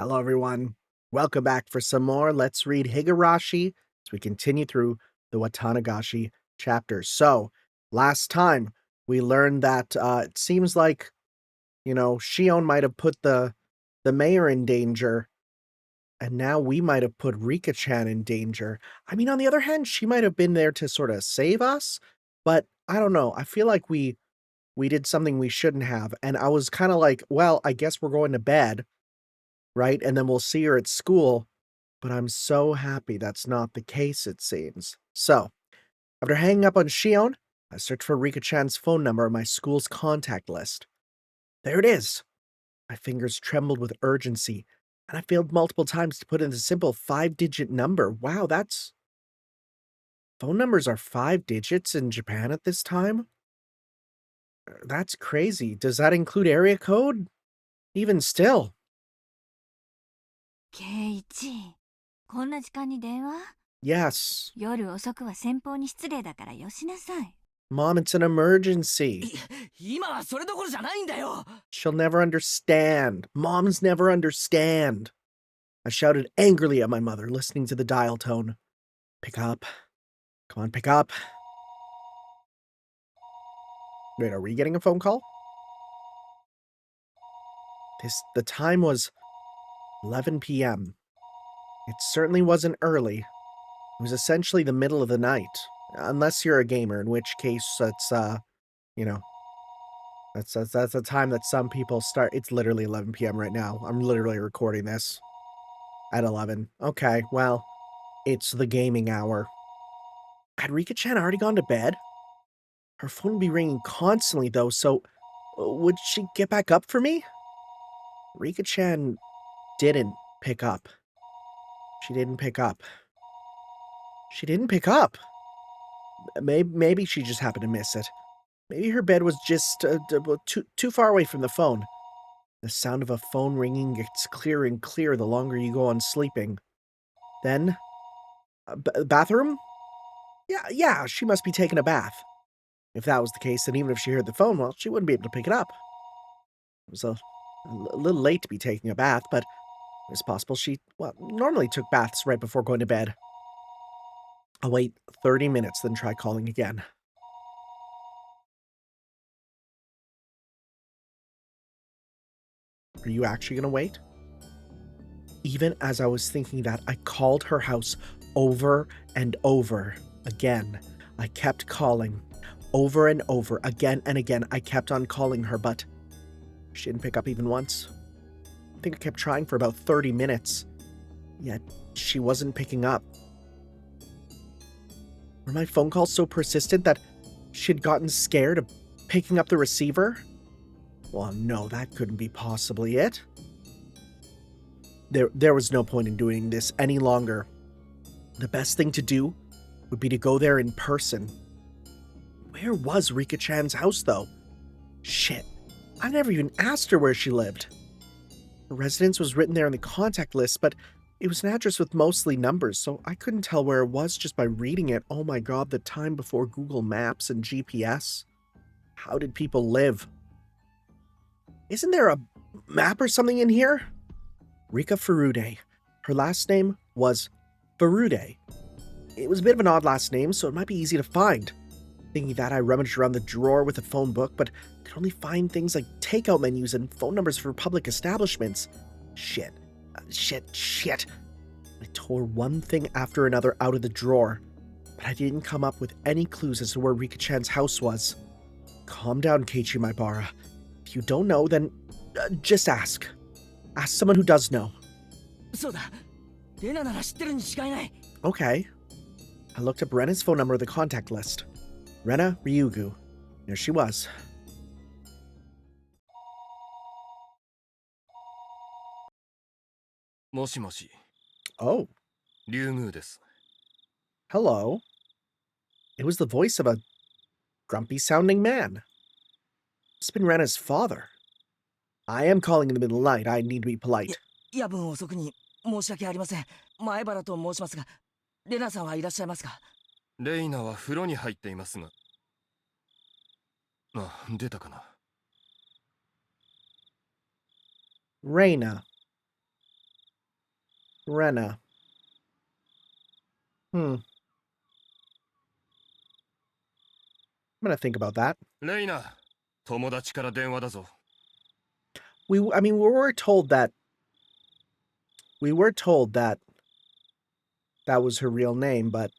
Hello, everyone. Welcome back for some more. Let's read Higurashi as we continue through the Watanagashi chapters. So, last time we learned that it seems like, Shion might have put the mayor in danger, and now we might have put Rika-chan in danger. I mean, on the other hand, she might have been there to sort of save us, but I don't know. I feel like we did something we shouldn't have, and I was kind of like, well, I guess we're going to bed, right? And then we'll see her at school. But I'm so happy that's not the case, it seems. So, after hanging up on Shion, I searched for Rika-chan's phone number on my school's contact list. There it is. My fingers trembled with urgency, and I failed multiple times to put in the simple 5-digit number. Wow, that's... Phone numbers are 5 digits in Japan at this time? That's crazy. Does that include area code? Even still. 圭一、こんな時間に電話？ Yes. 夜遅くは先方に失礼だからよしなさい。 Mom, it's an emergency. 今はそれどころじゃないんだよ。 She'll never understand. Moms never understand. I shouted angrily at my mother, listening to the dial tone. Pick up. Come on, pick up. Wait, are we getting a phone call? The time was 11 p.m. It certainly wasn't early. It was essentially the middle of the night. Unless you're a gamer, in which case that's that's the time that some people start. It's literally 11 p.m. right now. I'm literally recording this at 11. Okay, well, it's the gaming hour. Had Rika-chan already gone to bed? Her phone would be ringing constantly, though, so would she get back up for me? Rika-chan didn't pick up. She didn't pick up. She didn't pick up. Maybe she just happened to miss it. Maybe her bed was just too far away from the phone. The sound of a phone ringing gets clearer and clearer the longer you go on sleeping. Then, bathroom? Yeah, she must be taking a bath. If that was the case, then even if she heard the phone, well, she wouldn't be able to pick it up. It was a little late to be taking a bath, but it's possible she, normally took baths right before going to bed. I'll wait 30 minutes, then try calling again. Are you actually gonna wait? Even as I was thinking that, I called her house over and over again. I kept calling. Over and over, again and again, I kept on calling her, but she didn't pick up even once. I think I kept trying for about 30 minutes, yet she wasn't picking up. Were my phone calls so persistent that she'd gotten scared of picking up the receiver? Well, no, that couldn't be possibly it. There was no point in doing this any longer. The best thing to do would be to go there in person. Where was Rika-chan's house, though? Shit, I never even asked her where she lived. Her residence was written there in the contact list, but it was an address with mostly numbers, so I couldn't tell where it was just by reading it. Oh my god, the time before Google Maps and GPS. How did people live? Isn't there a map or something in here? Rika Furude. Her last name was Furude. It was a bit of an odd last name, so it might be easy to find. Thinking that, I rummaged around the drawer with a phone book, but could only find things like takeout menus and phone numbers for public establishments. Shit. I tore one thing after another out of the drawer, but I didn't come up with any clues as to where Rika-chan's house was. Calm down, Keiichi Maibara. If you don't know, then just ask. Ask someone who does know. そうだ。レナなら知ってるに違いない。 Okay. I looked up Rena's phone number in the contact list. Rena Ryugu. There she was. もしもし、 Oh, 竜宮です。 hello. It was the voice of a grumpy-sounding man. It's been Rena's father. I am calling in the middle of the night. I need to be polite. 夜分遅くに申し訳ありません。前原と申しますが、レナさんはいらっしゃいますか？レイナは風呂に入っていますが。あ、出たかな。 Rena. Rena. I'm gonna think about that. レイナ、友達から電話だぞ。I mean, we were told that that was her real name, but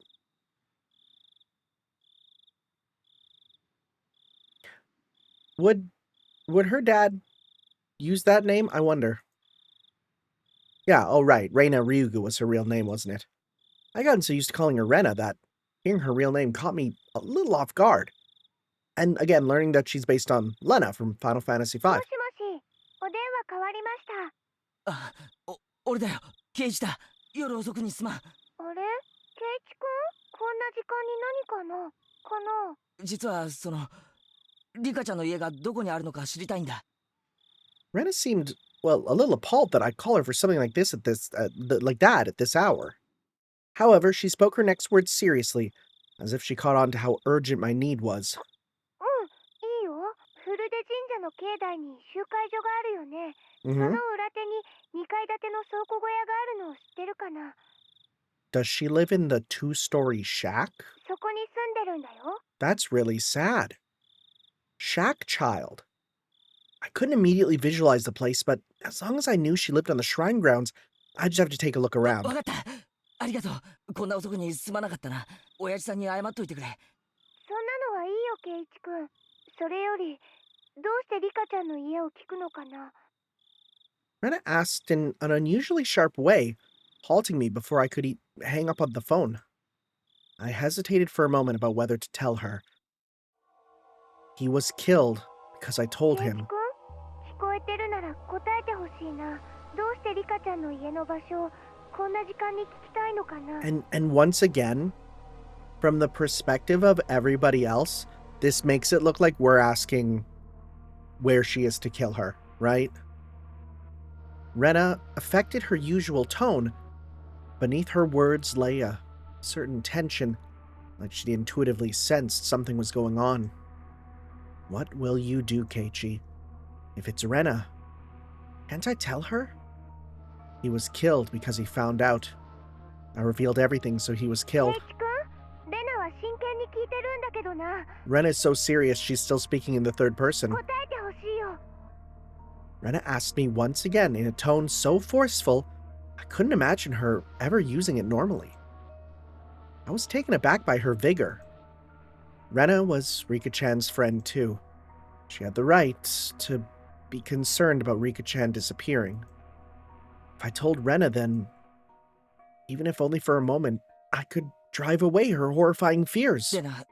would her dad use that name? I wonder. Yeah, oh right, Rena Ryugu was her real name, wasn't it? I gotten so used to calling her Rena that hearing her real name caught me a little off guard. And again, learning that she's based on Lena from Final Fantasy V. もしもし、お電話変わりました。あ、俺だよ、刑事だ。夜遅くにすまん。あれ、ケイチくん、こんな時間に何かな実はリカちゃんの家がどこにあるのか知りたいんだ。Rena seemed, well, a little appalled that I'd call her for something like this at this hour. However, she spoke her next words seriously, as if she caught on to how urgent my need was. うん、いいよ。フルデ神社の境内に集会所があるよね。その Mm-hmm. 裏手に2階建ての倉庫小屋があるのを知ってるかな Does she live in the 2-story shack? そこに住んでるんだよ。 That's really sad. Shack child. I couldn't immediately visualize the place, but as long as I knew she lived on the shrine grounds, I'd just have to take a look わ around. かった。ありがとう。こんな遅くにすまなかったな。親父さんに謝っといてくれ。そんなのはいいよ、ケイチくん。それより、どうしてリカちゃんの家を聞くのかな Rena asked in an unusually sharp way, halting me before I could hang up on the phone. I hesitated for a moment about whether to tell her. He was killed because I told ケイチ him. くん、聞こえてるなら答えてほしいな。どうしてリカちゃんの家の場所をこんな時間に聞きたいのかな And once again, from the perspective of everybody else, this makes it look like we're asking where she is to kill her, right? Rena affected her usual tone. Beneath her words lay a certain tension, like she intuitively sensed something was going on. What will you do, Keiichi? If it's Rena, can't I tell her? He was killed because he found out. I revealed everything, so he was ケイ killed. チくん、レナは真剣に聞いてるんだけどな。 Rena is so serious she's still speaking in the third person. 答えてほしいよ。 Rena asked me once again in a tone so forceful, I couldn't imagine her ever using it normally. I was taken aback by her vigor. Rena was Rika-chan's friend too. She had the right to be concerned about Rika-chan disappearing. If I told Rena, then, even if only for a moment, I could drive away her horrifying fears. でな、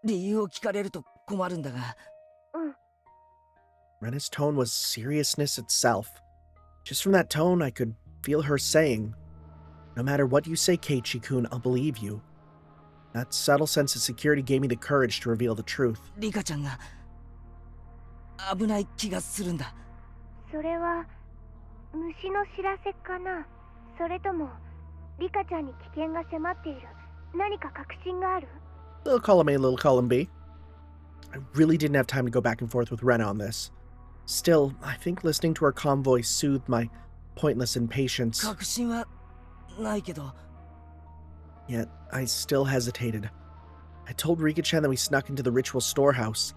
理由を聞かれると困るんだが。Rena's tone was seriousness itself. Just from that tone, I could feel her saying, "No matter what you say, Keiichi-kun, I'll believe you." That subtle sense of security gave me the courage to reveal the truth. リカちゃんが危ない気がするんだ。それは虫の知らせかなそれともリカちゃんに危険が迫っている何か確信がある Little column A, little column B. I really didn't have time to go back and forth with Rena on this. Still, I think listening to her calm voice soothed my pointless impatience. 確信はないけど。 Yet, I still hesitated. I told Rika-chan that we snuck into the ritual storehouse.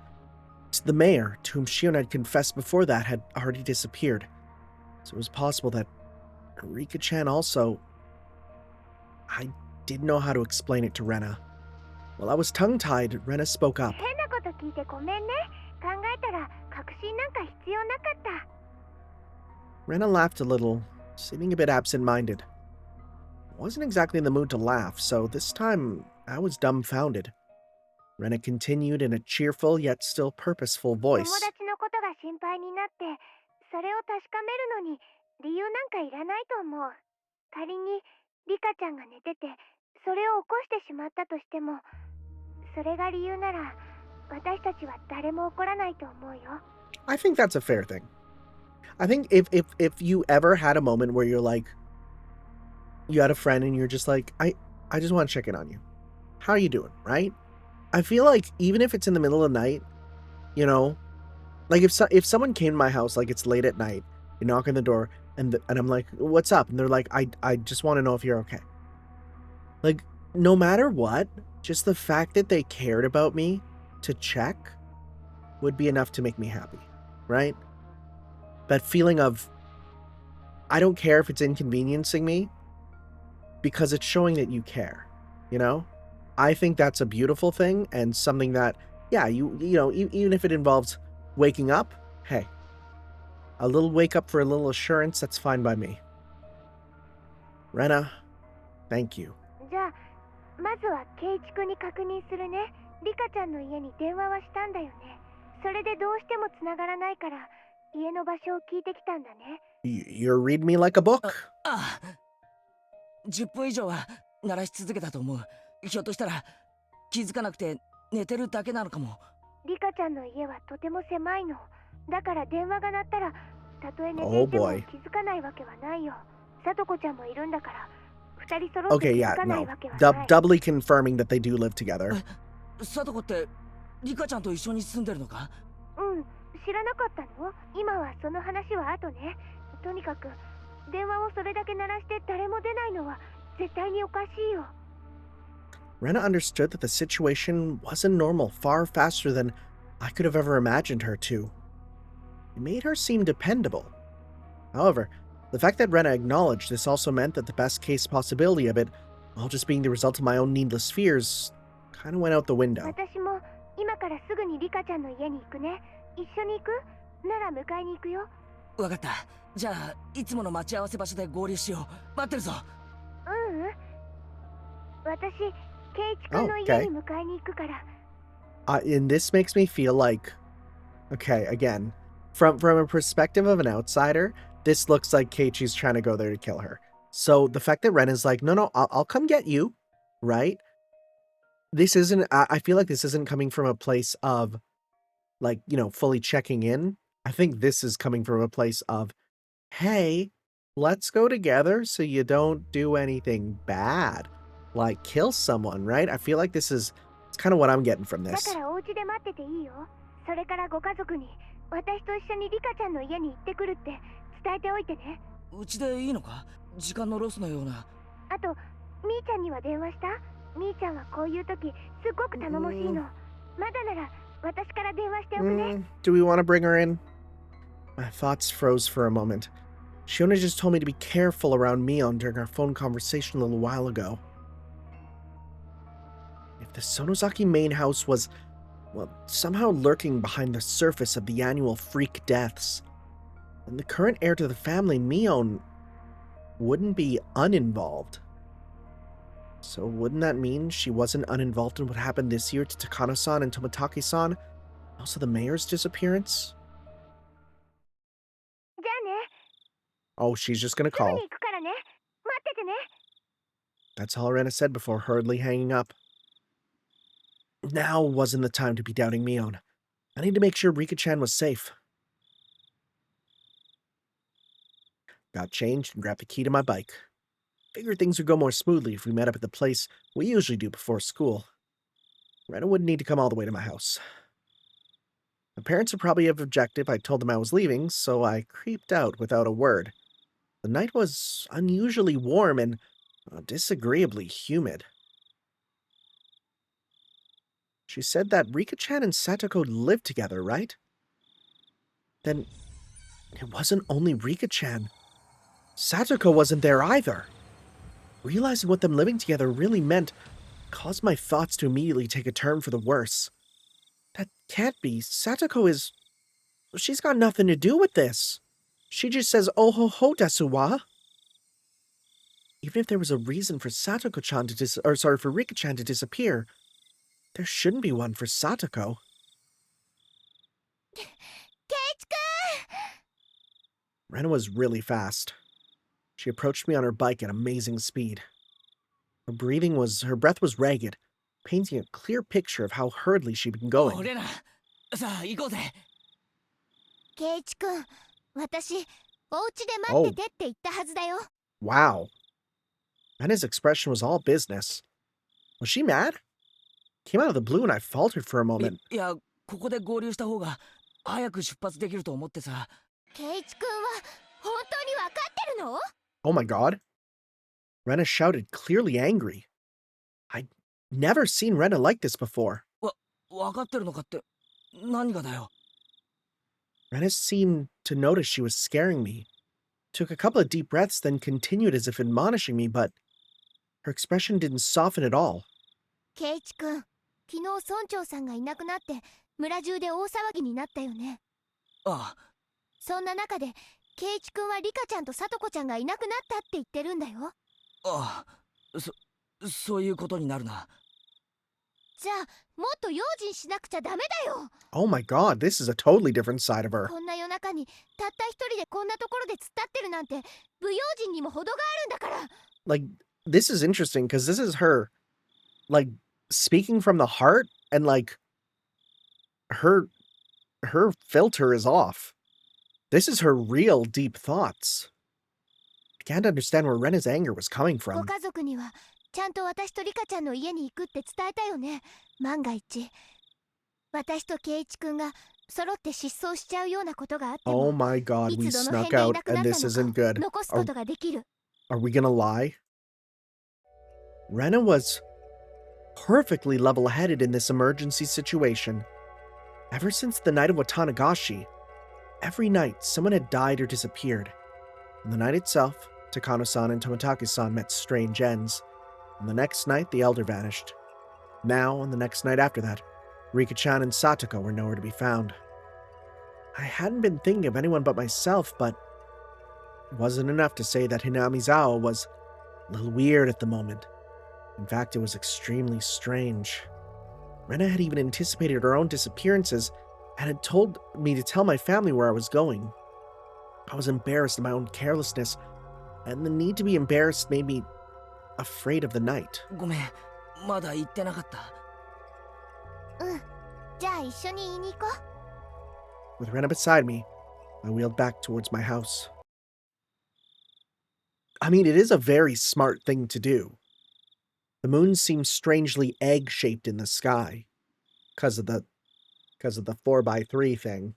The mayor, to whom Shion had confessed before that, had already disappeared. So it was possible that Rika-chan also... I didn't know how to explain it to Rena. While I was tongue-tied, Rena spoke up. 変なこと聞いてごめんね考えたら確信なんか必要なかった Rena laughed a little, seeming a bit absent-minded. I wasn't exactly in the mood to laugh, so this time I was dumbfounded. Rena continued in a cheerful yet still purposeful 友 voice. 達のことが心配になってそれを確かめるのに理由なんかいらないと思う仮にリカちゃんが寝ててそれを起こしてしまったとしてもそれが理由なら私たちは誰も怒らないと思うよ I think that's a fair thing. I think if you ever had a moment where you're like, you had a friend and you're just like, I just want to check in on you. How are you doing, right? I feel like even if it's in the middle of the night, you know, like if someone came to my house like it's late at night and they're just like, I just want to check in on you. How are you doing, right? I feel like even if it's in the middle of the night, you know, like if someone came to my house like it's late at night, and they're just like, I just want to check in on you. How are you doing, right? I feel like even if it's in the middle of the night, you know, like if someone came to my house like it's late at night You knock on the door, and I'm like, "What's up?" And they're like, "I just want to know if you're okay." Like, no matter what, just the fact that they cared about me to check would be enough to make me happy, right? That feeling of, I don't care if it's inconveniencing me because it's showing that you care, you know? I think that's a beautiful thing and something that, yeah, you know, even if it involves waking up, hey, a little wake up for a little assurance, that's fine by me. Rena, thank you. じゃあまずは圭一君に確認するね。リカちゃんの家に電話はしたんだよね。それでどうしても繋がらないから家の場所を聞いてきたんだね。You're reading me like a book. ああ、10分以上は鳴らし続けたと思う。ひょっとしたら気づかなくて寝てるだけなのかも。リカちゃんの家はとても狭いの。だから電話が鳴ったらたとえ寝て Oh いても boy. 気づかないわけはないよ。さとこちゃんもいるんだから二人揃って Okay, 気 yeah, づかない no. わけはない。Doubly confirming that they do live together. さとこってリカちゃんと一緒に住んでるのか？うん、知らなかったの？今はその話は後ね。とにかく電話をそれだけ鳴らして誰も出ないのは絶対におかしいよ。Rena understood that the situation wasn't normal far faster than I could have ever imagined her to. It made her seem dependable. However, the fact that Rena acknowledged this also meant that the best case possibility of it all just being the result of my own needless fears kind of went out the window. 私も今からすぐにリカちゃんの家に行くね。一緒に行く？なら迎えに行くよ。わかった。じゃあいつもの待ち合わせ場所で合流しよう。待ってるぞ。ううん。私、圭一君の家に迎えに行くから。And this makes me feel like, okay, again, from a perspective of an outsider, this looks like Keiichi's trying to go there to kill her. So the fact that Rena's like, no, I'll come get you, right? This isn't, I feel like this isn't coming from a place of, like, you know, fully checking in. I think this is coming from a place of, hey, let's go together so you don't do anything bad. Like, kill someone, right? I feel like this is, it's kind of what I'm getting from だ this. からお家で待ってていいよ。それからご家族に私と一緒にリカちゃんの家に行ってくるって伝えておいてね。うちでいいのか？時間のロスのような。あと、みーちゃんには電話した？みーちゃんはこういう時すっごく頼もしいの。まだなら私から電話しておくね。Do we want to bring her in? My thoughts froze for a moment. Shiona just told me to be careful around Mion during our phone conversation a little while ago. If the Sonozaki main house was, well, somehow lurking behind the surface of the annual freak deaths, then the current heir to the family, Mion, wouldn't be uninvolved. So wouldn't that mean she wasn't uninvolved in what happened this year to Takano-san and Toмотaki-san? Also the mayor's disappearance? じゃあね。 Oh, she's just gonna すぐ call. に行くからね。待っててね。 That's all Rena said before hurriedly hanging up. Now wasn't the time to be doubting Mion. I need to make sure Rika-chan was safe. Got changed and grabbed the key to my bike. Figured things would go more smoothly if we met up at the place we usually do before school. Rena wouldn't need to come all the way to my house. My parents would probably have objected if I told them I was leaving, so I creeped out without a word. The night was unusually warm and disagreeably humid. She said that Rika-chan and Satoko lived together, right? Then it wasn't only Rika-chan. Satoko wasn't there either. Realizing what them living together really meant caused my thoughts to immediately take a turn for the worse. That can't be. Satoko is... She's got nothing to do with this. She just says, oh ho ho desu wa. Even if there was a reason for Satoko-chan to for Rika-chan to disappear, there shouldn't be one for Satoko. 圭一君。 Rena was really fast. She approached me on her bike at amazing speed. Her breath was ragged, painting a clear picture of how hurriedly she'd been お going. レナ、さあ行こうぜ。圭一君、私、お家で待っててって言ったはずだよ。 Wow. Rena's expression was all business. Was she mad? Came out of the blue and I faltered for a moment. いや、ここで合流した方が早く出発できると思ってさ。圭一君はの？ Oh my god. Rena shouted, clearly angry. I'd never seen Rena like this before. わかってるのかって、何がだよ。Rena seemed to notice she was scaring me. Took a couple of deep breaths, then continued as if admonishing me, but her expression didn't soften at all. 圭一くん、昨日村長さんがいなくなって村中で大騒ぎになったよね。あそんな中で圭一くんはリカちゃんとさとこちゃんがいなくなったって言ってるんだよ。あ、そういうことになるな。じゃあもっと用心しなくちゃダメだよ。 Oh my god, this is a totally different side of her. こんな夜中にたった一人でこんなところで突っ立ってるなんて不用心にも程があるんだから。 Like, this is interesting because this is her, like, speaking from the heart, and like, her filter is off. This is her real deep thoughts. I can't understand where Rena's anger was coming ご from. 家族にはちゃんと私とリカちゃんの家に行くって伝えたよね。万が一私と圭一くんが揃って失踪しちゃうようなことがあって Oh も my god, い we つどの snuck 辺でい out なくな and った this の isn't か good. 残すことができる。 Are we gonna lie? Rena was perfectly level-headed in this emergency situation. Ever since the night of Watanagashi, every night someone had died or disappeared. On the night itself, Takano-san and Tomitake-san met strange ends. On the next night, the elder vanished. Now, on the next night after that, Rika-chan and Satoko were nowhere to be found. I hadn't been thinking of anyone but myself, but it wasn't enough to say that Hinamizawa was a little weird at the moment. In fact, it was extremely strange. Rena had even anticipated her own disappearances and had told me to tell my family where I was going. I was embarrassed of my own carelessness, and the need to be embarrassed made me afraid of the night. ごめん、まだ言ってなかった。うん。じゃあ一緒に言いに行こう。 With Rena beside me, I wheeled back towards my house. I mean, it is a very smart thing to do. The moon seems strangely egg-shaped in the sky because of the 4x3 thing,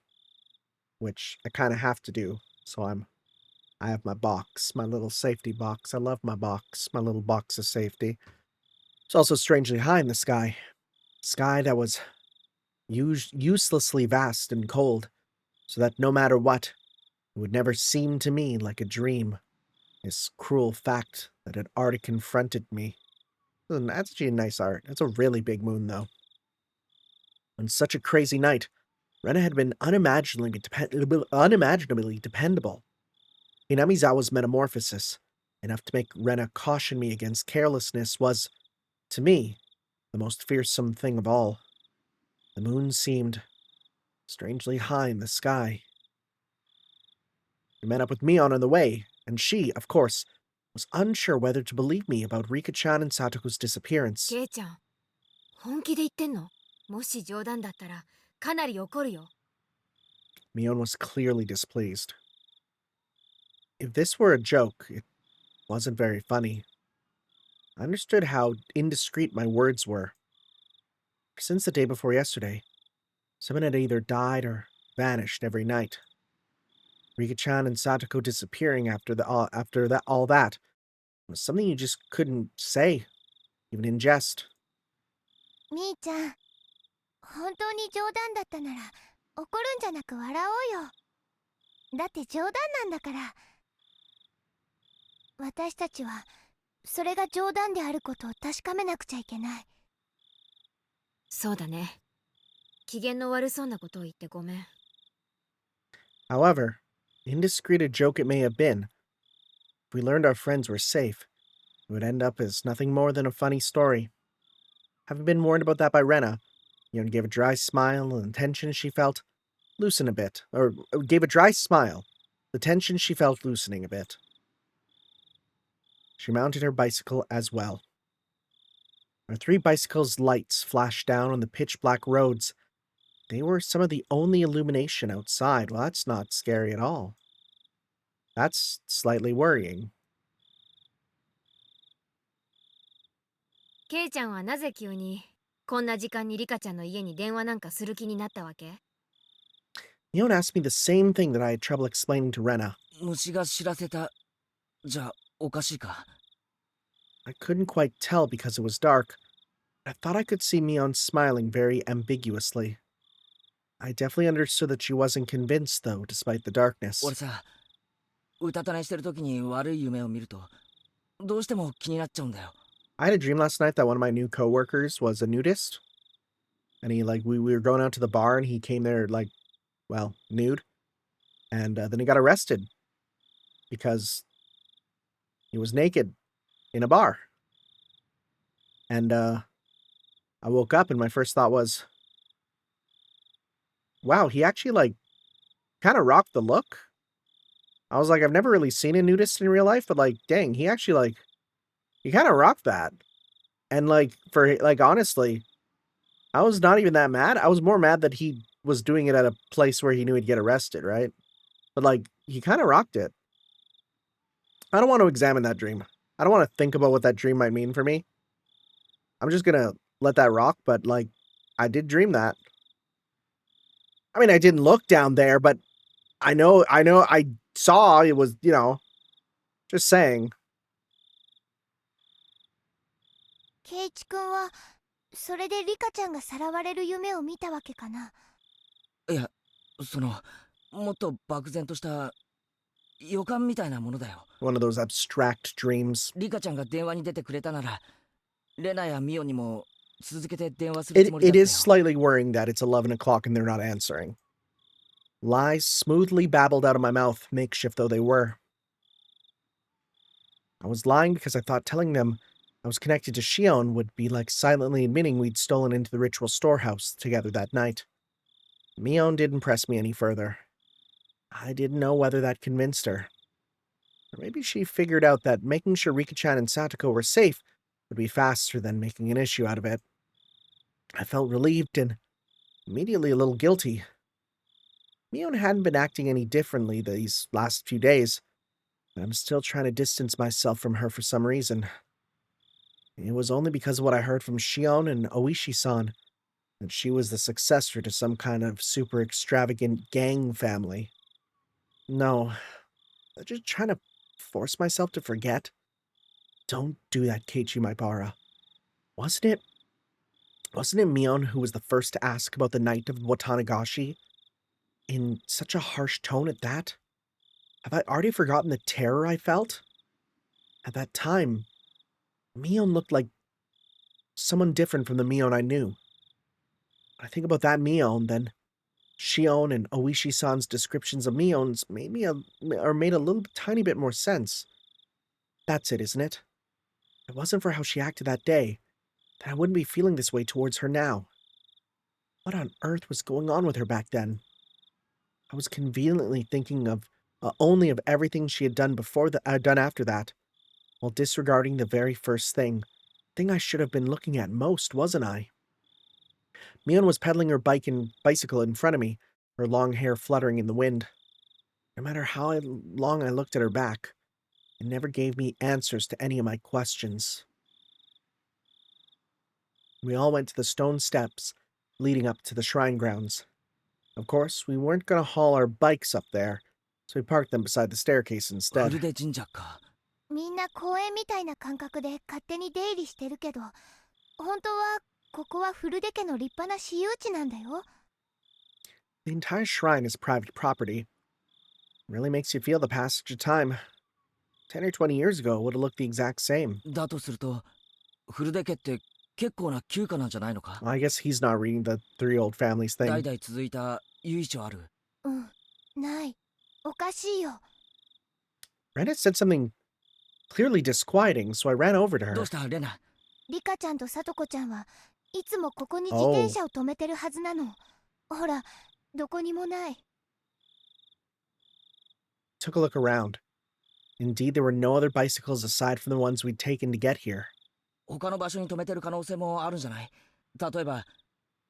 which I kind of have to do. So I have my box, my little safety box. I love my box, my little box of safety. It's also strangely high in the sky. Sky that was uselessly vast and cold, so that no matter what, it would never seem to me like a dream. This cruel fact that had already confronted me. That's actually a nice art. That's a really big moon, though. On such a crazy night, Rena had been unimaginably dependable. Hinamizawa's metamorphosis, enough to make Rena caution me against carelessness, was, to me, the most fearsome thing of all. The moon seemed strangely high in the sky. I met up with Mion on the way, and she, of course, was unsure whether to believe me about Rika-chan and Satoko's disappearance. ケイちゃん、本気で言ってんの？もし冗談だったらかなり怒るよ。Mion was clearly displeased. If this were a joke, it wasn't very funny. I understood how indiscreet my words were. Since the day before yesterday, someone had either died or vanished every night. Rika-chan and Satoko disappearing after all that was something you just couldn't say, even in jest. みーちゃん、本当に冗談だったなら怒るんじゃなく笑おうよ。だって冗談なんだから。私たちはそれが冗談であることを確かめなくちゃいけない。そうだね。機嫌の悪そうなことを言ってごめん。However, indiscreet a joke it may have been, if we learned our friends were safe, it would end up as nothing more than a funny story. Having been warned about that by Rena, Mion gave a dry smile, and the tension she felt loosen a bit, or gave a dry smile, the tension she felt loosening a bit. She mounted her bicycle as well. Our 3 bicycles' lights flashed down on the pitch-black roads. They were some of the only illumination outside. Well, that's not scary at all. That's slightly worrying. ケイちゃんはなぜ急にこんな時間にリカちゃんの家に電話なんかする気になったわけ？ Mion asked me the same thing that I had trouble explaining to Rena. 虫が知らせたじゃあおかしいか。 I couldn't quite tell because it was dark. I thought I could see Mion smiling very ambiguously. I definitely understood that she wasn't convinced, though, despite the darkness. 俺さ、うたた寝してる時に悪い夢を見るとどうしても気になっちゃうんだよ。 I had a dream last night that one of my new coworkers was a nudist. And he, we were going out to the bar and he came there, nude. And then he got arrested because he was naked in a bar. And I woke up and my first thought was, wow, he actually, kind of rocked the look. I was like, I've never really seen a nudist in real life, but, dang, he actually, he kind of rocked that. And, honestly, I was not even that mad. I was more mad that he was doing it at a place where he knew he'd get arrested, right? But, he kind of rocked it. I don't want to examine that dream. I don't want to think about what that dream might mean for me. I'm just gonna let that rock, but, I did dream that. I mean, I didn't look down there, but I know I saw it was, just saying. ケイチ君はそれでリカちゃんがさらわれる夢を見たわけかな。いや、そのもっと漠然とした予感みたいなものだよ。 One of those abstract dreams. リカちゃんが電話に出てくれたなら、レナやミオにも続けて電話するつもりだ It ったよ。 is slightly worrying that it's 11 o'clock and they're not answering. Lies smoothly babbled out of my mouth, makeshift though they were. I was lying because I thought telling them I was connected to Shion would be like silently admitting we'd stolen into the ritual storehouse together that night. Mion didn't press me any further. I didn't know whether that convinced her. Or maybe she figured out that making sure Rika-chan and Satoko were safe would be faster than making an issue out of it. I felt relieved and immediately a little guilty. Mion hadn't been acting any differently these last few days, but I'm still trying to distance myself from her for some reason. It was only because of what I heard from Shion and Oishi-san that she was the successor to some kind of super extravagant gang family. No, I'm just trying to force myself to forget. Don't do that, Keiichi Maibara. Wasn't it Mion who was the first to ask about the night of Watanagashi? In such a harsh tone at that? Have I already forgotten the terror I felt? At that time, Mion looked like someone different from the Mion I knew. When I think about that Mion, then Shion and Oishi-san's descriptions of Mion's made a little tiny bit more sense. That's it, isn't it? If it wasn't for how she acted that day, then I wouldn't be feeling this way towards her now. What on earth was going on with her back then? I was conveniently thinking of only of everything she had done done after that, while disregarding the very first thing I should have been looking at most, wasn't I? Mion was pedaling her bicycle in front of me, her long hair fluttering in the wind. No matter how long I looked at her back, it never gave me answers to any of my questions. We all went to the stone steps leading up to the shrine grounds. Of course, we weren't going to haul our bikes up there, so we parked them beside the staircase フル instead. デ神社か。みんな公園みたいな感覚で勝手に出入りしてるけど、本当はここはフルデ家の立派な私有地なんだよ。The entire shrine is private property. It really makes you feel the passage of time. 10 or 20 years ago, it would have looked the exact same. だとすると、フルデ家って結構な旧家なんじゃないのか。 Well, I guess he's not reading the Three Old Families 代 thing. 々続いた由緒ある。うん、ない。おかしいよ。Rena said something clearly disquieting, so I ran over to ど her. うしたレナ。リカちゃんとサトコちゃんはいつもここに自転車を止めてるはずなの。ほら、どこにもない。Took a look around. Indeed, there were no other bicycles aside from the ones we'd taken to get here. 他の場所に止めてる可能性もあるんじゃない。例えば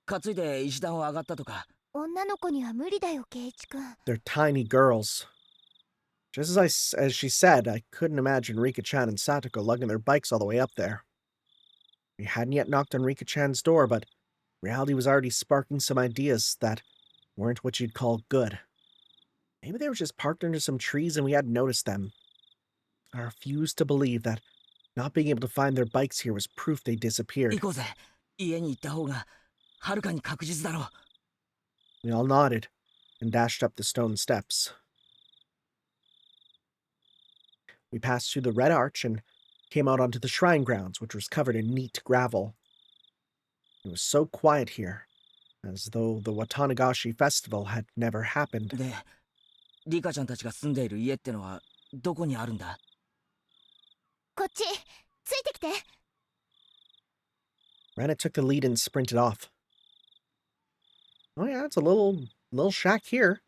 担いで石段を上がったとか。女の子には無理だよ、ケイチ君。They're tiny girls. Just as she said, I couldn't imagine Rika-chan and Satoko lugging their bikes all the way up there. We hadn't yet knocked on Rika-chan's door, but reality was already sparking some ideas that weren't what you'd call good. Maybe they were just parked under some trees and we hadn't noticed them. I refuse to believe that not being able to find their bikes here was proof they disappeared. 行こうぜ。家に行った方がはるかに確実だろう。 We all nodded and dashed up the stone steps. We passed through the red arch and came out onto the shrine grounds, which was covered in neat gravel. It was so quiet here, as though the Watanagashi festival had never happened. で、リカちゃんたちが住んでいる家ってのはどこにあるんだ？こっちついてきて。 Rena took the lead and sprinted off. Oh yeah, it's a little shack here.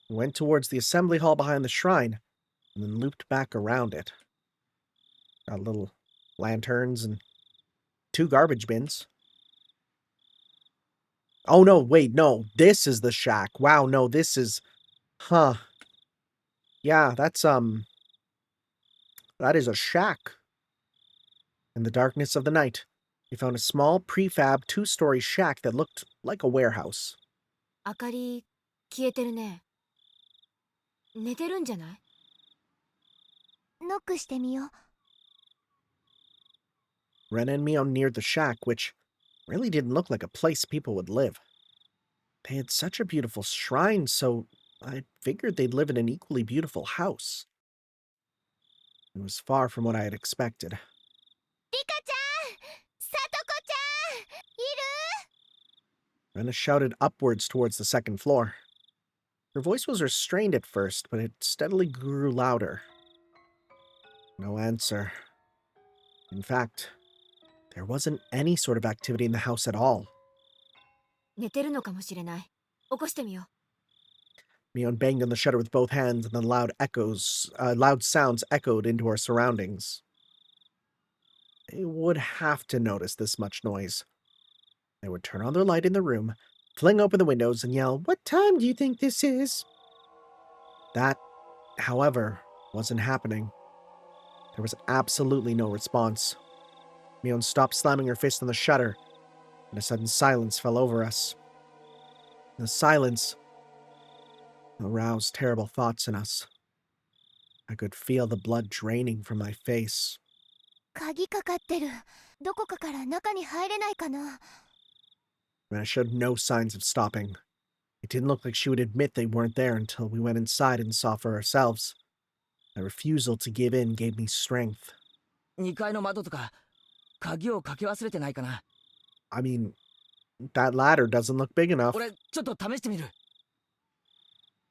We went towards the assembly hall behind the shrine, and then looped back around it. Got little lanterns and 2 garbage bins. Oh no, wait, no, this is the shack. Wow, no, this is... Huh. Yeah, that is a shack. In the darkness of the night, we found a small prefab 2-story shack that looked like a warehouse. 明かり消えてるね。寝てるんじゃない？ノックしてみよう。 Rena and Mion neared the shack, which really didn't look like a place people would live. They had such a beautiful shrine, so I figured they'd live in an equally beautiful house. It was far from what I had expected. リカちゃん、さとこちゃん、いる？ Rena shouted upwards towards the second floor. Her voice was restrained at first, but it steadily grew louder. No answer. In fact, there wasn't any sort of activity in the house at all. 寝てるのかもしれない。起こしてみよ Mion banged on the shutter with both hands, and the loud sounds echoed into our surroundings. They would have to notice this much noise. They would turn on their light in the room, fling open the windows, and yell, "What time do you think this is?" That, however, wasn't happening. There was absolutely no response. Mion stopped slamming her fist on the shutter, and a sudden silence fell over us. The silence aroused terrible thoughts in us. I could feel the blood draining from my face. 鍵かかってる。どこかから中に入れないかな。 Rena showed no signs of stopping. It didn't look like she would admit they weren't there until we went inside and saw for ourselves. My refusal to give in gave me strength. 2階の窓とか鍵をかけ忘れてないかな？ I mean, that ladder doesn't look big enough. 俺ちょっと試してみる。う。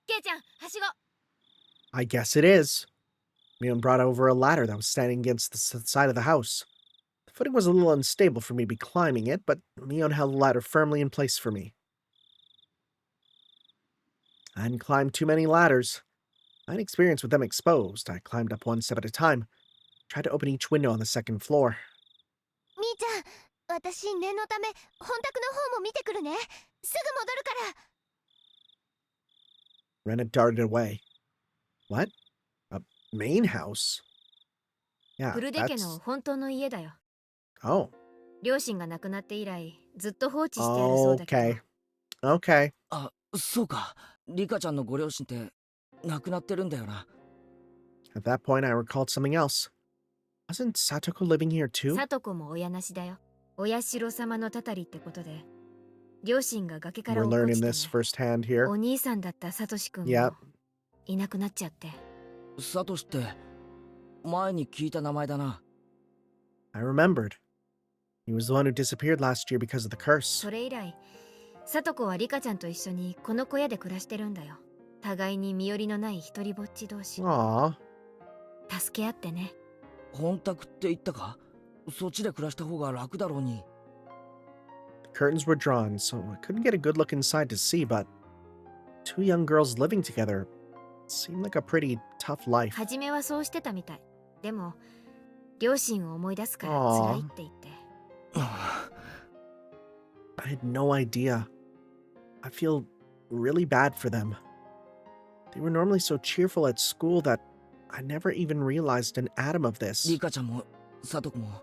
ケイちゃん、はしご。 I guess it is. Mion brought over a ladder that was standing against the side of the house. The footing was a little unstable for me to be climbing it, but Mion held the ladder firmly in place for me. I hadn't climbed too many ladders. I had experience with them exposed. I climbed up one step at a time, tried to open each window on the second floor. みーちゃん、私念のため本宅の方も見てくるね。すぐ戻るから。 Rena darted away. What? A main house? Yeah, フルデ家 that's... の本当の家だよ。 Oh, 両親が亡くなって以来、ずっと放置してあるそうだけど。 okay. Okay. あ、そうか。リカちゃんのご両親って亡くなってるんだよな。 At that point, I recalled something else. Wasn't Satoko living here too? さとこも親なしだよ。お社様のたたりってことで、両親が崖から We're 落っこ learning ちて、 this ね、firsthand here. お兄さんだったサトシ君 Yep. もいなくなっちゃって。サトシって前に聞いた名前だな。 I remembered. He was the one who disappeared last year because of the curse. それ以来、サトコはリカちゃんと一緒にこの小屋で暮らしてるんだよ。互いに身寄りのない一人ぼっち同士。 Aww. 助け合ってね。本宅って言ったか？そっちで暮らした方が楽だろうに。 The curtains were drawn, so I couldn't get a good look inside to see, but 2 young girls living together seemed like a pretty tough life. 初めはそうしてたみたい。でも、両親を思い出すから辛いって言って。 I had no idea. I feel really bad for them. They were normally so cheerful at school that I never even realized an atom of this. リカちゃんもサトコも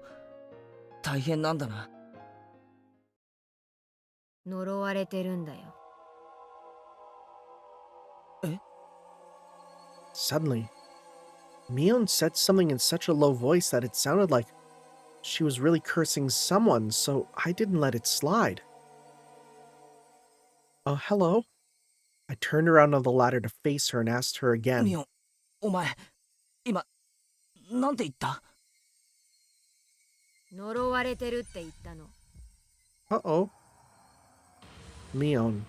大変なんだな。 呪われてるんだよ。 Suddenly, Mion said something in such a low voice that it sounded like she was really cursing someone, so I didn't let it slide. Oh, hello? I turned around on the ladder to face her and asked her again. ミオン、お前、今、なんて言った？呪われてるって言ったの。Uh-oh. Mion,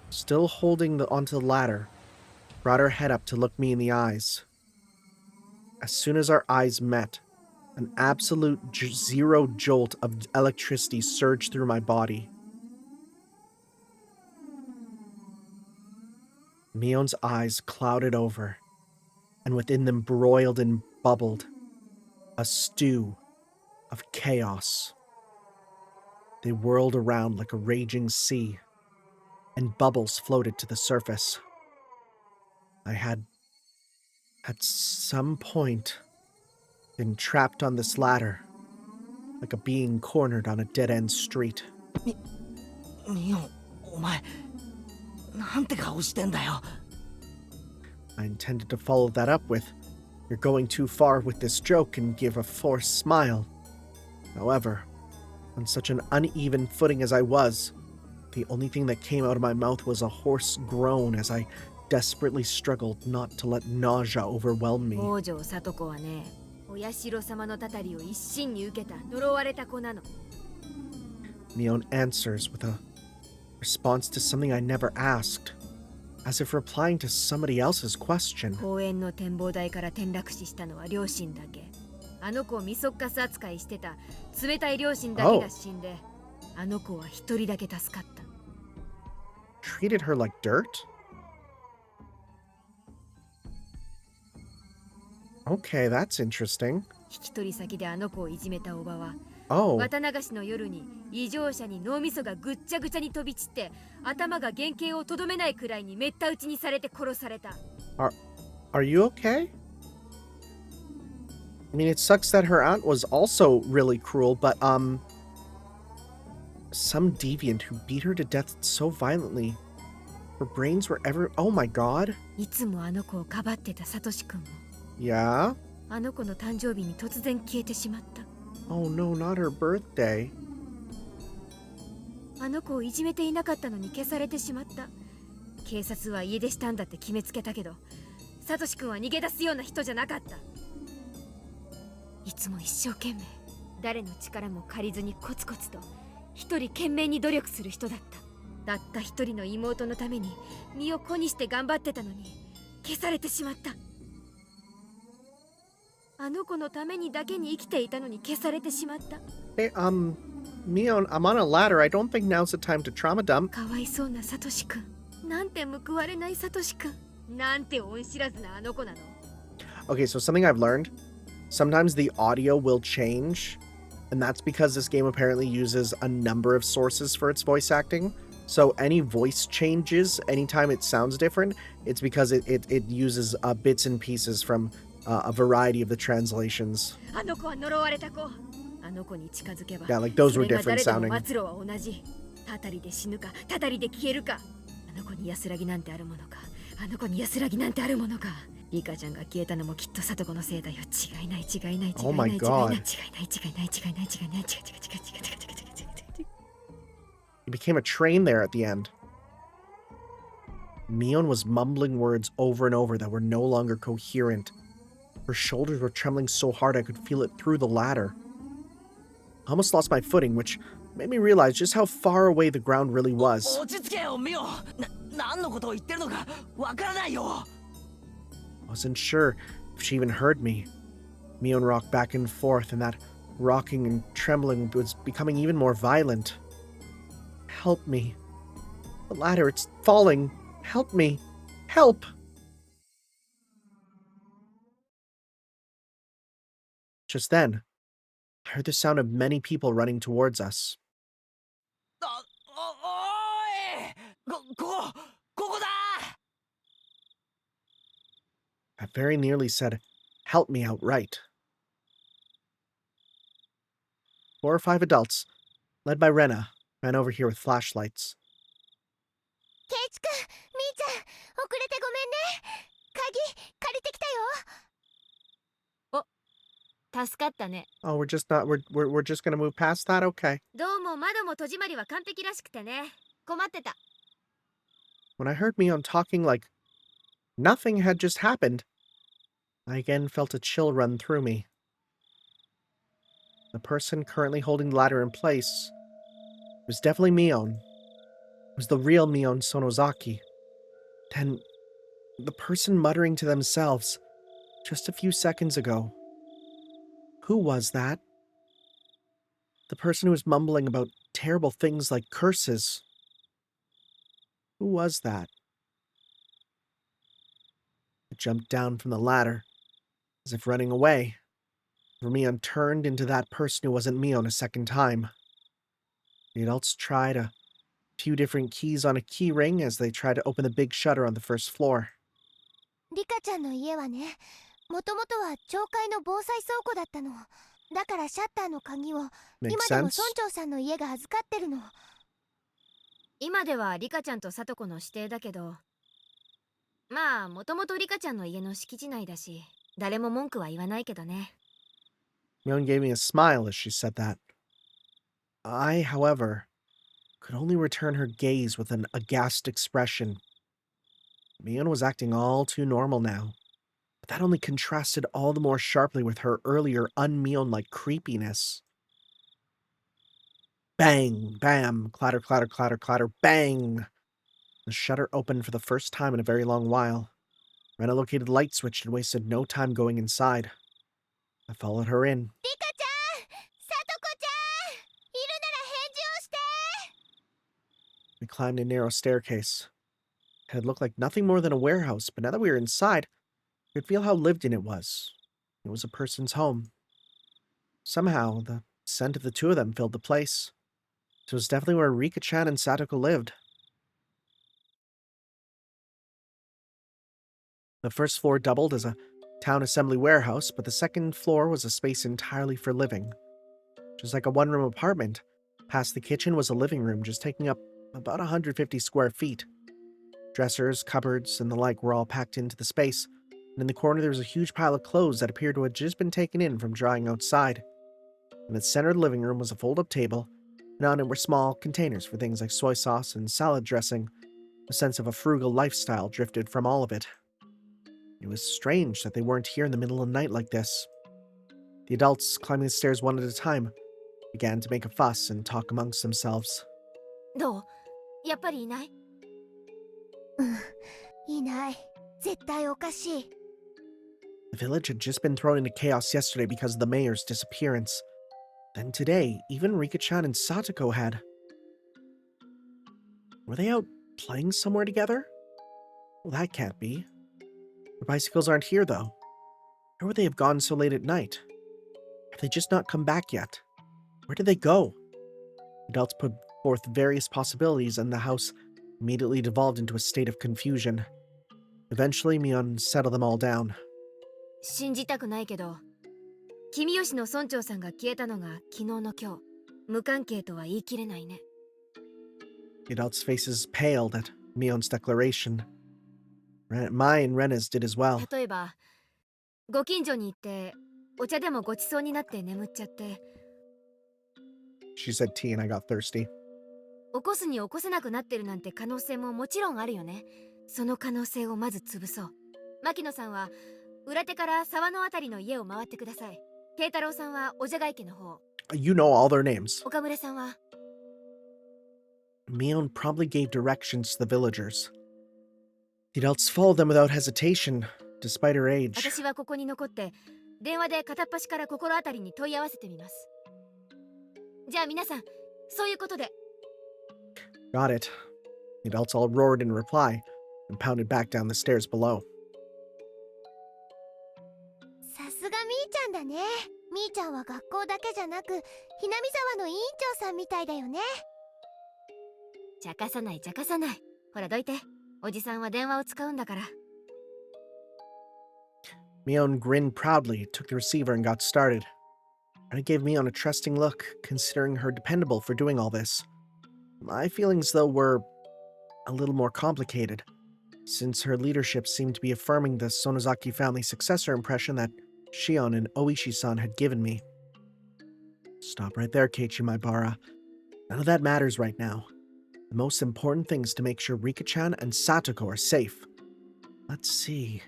still holding onto the ladder, brought her head up to look me in the eyes. As soon as our eyes met, an absolute zero jolt of electricity surged through my body. Mion's eyes clouded over, and within them broiled and bubbled a stew of chaos. They whirled around like a raging sea, and bubbles floated to the surface. I had, at some point, been trapped on this ladder, like a being cornered on a dead-end street. ミオン、お前、なんて顔してんだよ。I intended to follow that up with, "You're going too far with this joke," and give a forced smile. However, on such an uneven footing as I was, the only thing that came out of my mouth was a hoarse groan as I desperately struggled not to let nausea overwhelm me. 王女里子はね、お社様のたたりを一身に受けた呪われた子なの。Mion answers with a response to something I never asked, as if replying to somebody else's question. 公園の展望台から転落死したのは両親だけ。あの子をミソッカス扱いしてた冷たい両親だけが死んで、あの子は一人だけ助かった。Treated her like dirt? Okay, that's interesting. 引き取り先であの子をいじめたおばは、Oh, 綿流しの夜に異常者に脳みそがぐっちゃぐちゃに飛び散って頭が原型をとどめないくらいにめった打ちにされて殺された。are you okay? I mean, it sucks that her aunt was also really cruel, but, some deviant who beat her to death so violently. Her brains were oh my god. いつもあの子をかばってたサトシ君も、 Yeah? あの子の誕生日に突然消えてしまった。Oh no, not her birthday. あの子をいじめていなかったのに消されてしまった。警察は家出したんだって決めつけたけど、サトシ君は逃げ出すような人じゃなかった。いつも一生懸命、誰の力も借りずにコツコツと一人懸命に努力する人だった。たった一人の妹のために身を粉にして頑張ってたのに消されてしまった。あの子のためにだけに生きていたのに消されてしまった。 Hey, Mion, I'm on a ladder. I don't think now's the time to trauma dump. かわいそうなサトシ君。なんて報われないサトシ君。なんて恩知らずなあの子なの。 Okay, so something I've learned. Sometimes the audio will change, and that's because this game apparently uses a number of sources for its voice acting. So any voice changes anytime it sounds different, it's because it uses bits and pieces from a variety of the translations. あの子は呪われた子。あの子に近づけば、 Yeah, like those were それが different 誰でも sounding. 末路は同じ。たたりで死ぬか、たたりで消えるか。あの子に安らぎなんてあるものか。あの子に安らぎなんてあるものか。リカちゃんが消えたのもきっとサトコのせいだよ。違いない違いない違いない違いない違いない違いない違いない違いない違いない違いない違いない違いない違いない違いない違いない違いない。 He became a train there at the end. Mion was mumbling words over and over that were no longer coherent. Her shoulders were trembling so hard I could feel it through the ladder. I almost lost my footing, which made me realize just how far away the ground really was. 落ち着けよ、ミオン。何のことを言ってるのかわからないよ。I wasn't sure if she even heard me. Mion rocked back and forth, and that rocking and trembling was becoming even more violent. Help me. The ladder, it's falling. Help me. Help! Just then, I heard the sound of many people running towards us. おい、ここだ。 I very nearly said, "Help me" outright. 4 or 5 adults, led by Rena, ran over here with flashlights. ケイチ君、みーちゃん、遅れてごめんね。鍵借りてきたよ。助かったね。 Oh, we're just not we're just gonna move past that? Okay. どうも窓も戸締まりは完璧らしくてね。困ってた。 When I heard Mion talking like nothing had just happened, I again felt a chill run through me. The person currently holding the ladder in place was definitely Mion. It was the real Mion Sonozaki. Then, the person muttering to themselves just a few seconds ago. Who was that? The person who was mumbling about terrible things like curses. Who was that? I jumped down from the ladder, as if running away. For Mion turned into that person who wasn't Mion a second time. The adults tried a few different keys on a key ring as they tried to open the big shutter on the first floor. リカちゃんの家はね、もともとは町会の防災倉庫だったの。だからシャッターの鍵を Makes 今でも sense. 村長さんの家が預かってるの。今ではリカちゃんとサトコの指定だけど、まあもともとリカちゃんの家の敷地内だし、誰も文句は言わないけどね。 Mion gave me a smile as she said that. I, however, could only return her gaze with an aghast expression. Mion was acting all too normal now, but that only contrasted all the more sharply with her earlier un-Mion-like creepiness. Bang, bam, clatter, clatter, clatter, clatter, bang! The shutter opened for the first time in a very long while. Rena located the light switch and wasted no time going inside. I followed her in. リカちゃん、サトコちゃん、いるなら返事をして。 We climbed a narrow staircase. It had looked like nothing more than a warehouse, but now that we were inside, I could feel how lived in it was. It was a person's home. Somehow, the scent of the two of them filled the place. It was definitely where Rika-chan and Satoko lived. The first floor doubled as a town assembly warehouse, but the second floor was a space entirely for living. Just like a one-room apartment, past the kitchen was a living room just taking up about 150 square feet. Dressers, cupboards, and the like were all packed into the space, and in the corner there was a huge pile of clothes that appeared to have just been taken in from drying outside. In the center of the living room was a fold-up table, and on it were small containers for things like soy sauce and salad dressing. A sense of a frugal lifestyle drifted from all of it. It was strange that they weren't here in the middle of the night like this. The adults, climbing the stairs one at a time, began to make a fuss and talk amongst themselves. どう？やっぱりいない？いない。絶対おかしい。 The village had just been thrown into chaos yesterday because of the mayor's disappearance. Then today, even Rika-chan and Satoko had... Were they out playing somewhere together? Well, that can't be. Their bicycles aren't here, though. Where would they have gone so late at night? Have they just not come back yet? Where did they go? Adults put forth various possibilities, and the house immediately devolved into a state of confusion. Eventually, Mion settled them all down. 信じたくないけど、君吉の村長さんが消えたのが昨日の今日。無関係とは言い切れないね。 The adults' faces paled at Mion's declaration. Mine and Rena's did as well. 例えば、ご近所に行ってお茶でもごちそうになって眠っちゃって、 She said tea and I got thirsty. 起こすに起こせなくなってるなんて可能性ももちろんあるよね。その可能性をまず潰そう。牧野さんは裏手から沢のあたりの家を回ってください。慶太郎さんはおじゃが池の方。 You know all their names. 岡村さんは Mion promptly gave directions to the villagers. The adults followed them without hesitation, despite her age. 私はここに残って電話で片っ端から心当たりに問い合わせてみます。じゃあ皆さん、そういうことで。 Got it. The adults all roared in reply and pounded back down the stairs below. さすがみーちゃんだね。みーちゃんは学校だけじゃなく、ひなみ沢の委員長さんみたいだよね。茶化さない茶化さない。ほらどいて。おじさんは電話を使うんだから。 Mion grinned proudly, took the receiver, and got started. And it gave Mion a trusting look, considering her dependable for doing all this. My feelings, though, were a little more complicated, since her leadership seemed to be affirming the Sonozaki family successor impression that Shion and Oishi-san had given me. Stop right there, Keiichi Maibara. None of that matters right now. The most important thing is to make sure Rika-chan and Satoko are safe. Let's see.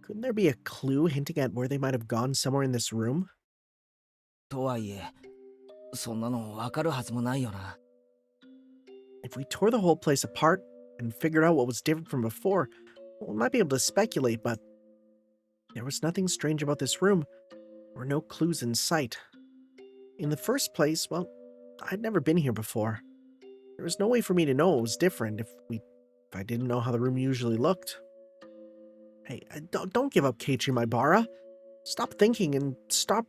Couldn't there be a clue hinting at where they might have gone somewhere in this room? とはいえ、そんなのわかるはずもないよな。If we tore the whole place apart and figured out what was different from before, well, we might be able to speculate, but there was nothing strange about this room. There were no clues in sight. In the first place, well, I'd never been here before. There was no way for me to know it was different if I didn't know how the room usually looked. Hey, don't give up, Keiichi Maibara. Stop thinking and stop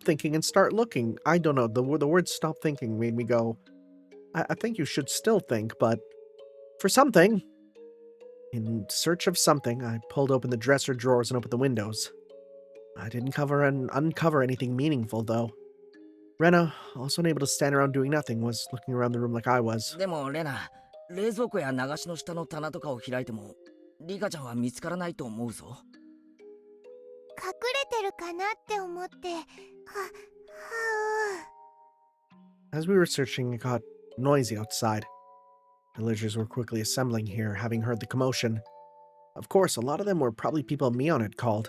thinking and start looking. I don't know, the word stop thinking made me go, I think you should still think, but for something. In search of something, I pulled open the dresser drawers and opened the windows. I didn't uncover anything meaningful, though. Rena, also unable to stand around doing nothing, was looking around the room like I was. でもレナ、冷蔵庫や流しの下の棚とかを開いてもリカちゃんは見つからないと思うぞ。隠れてるかなって思って。As we were searching, it got noisy outside. Villagers were quickly assembling here, having heard the commotion. Of course, a lot of them were probably people Mion had called.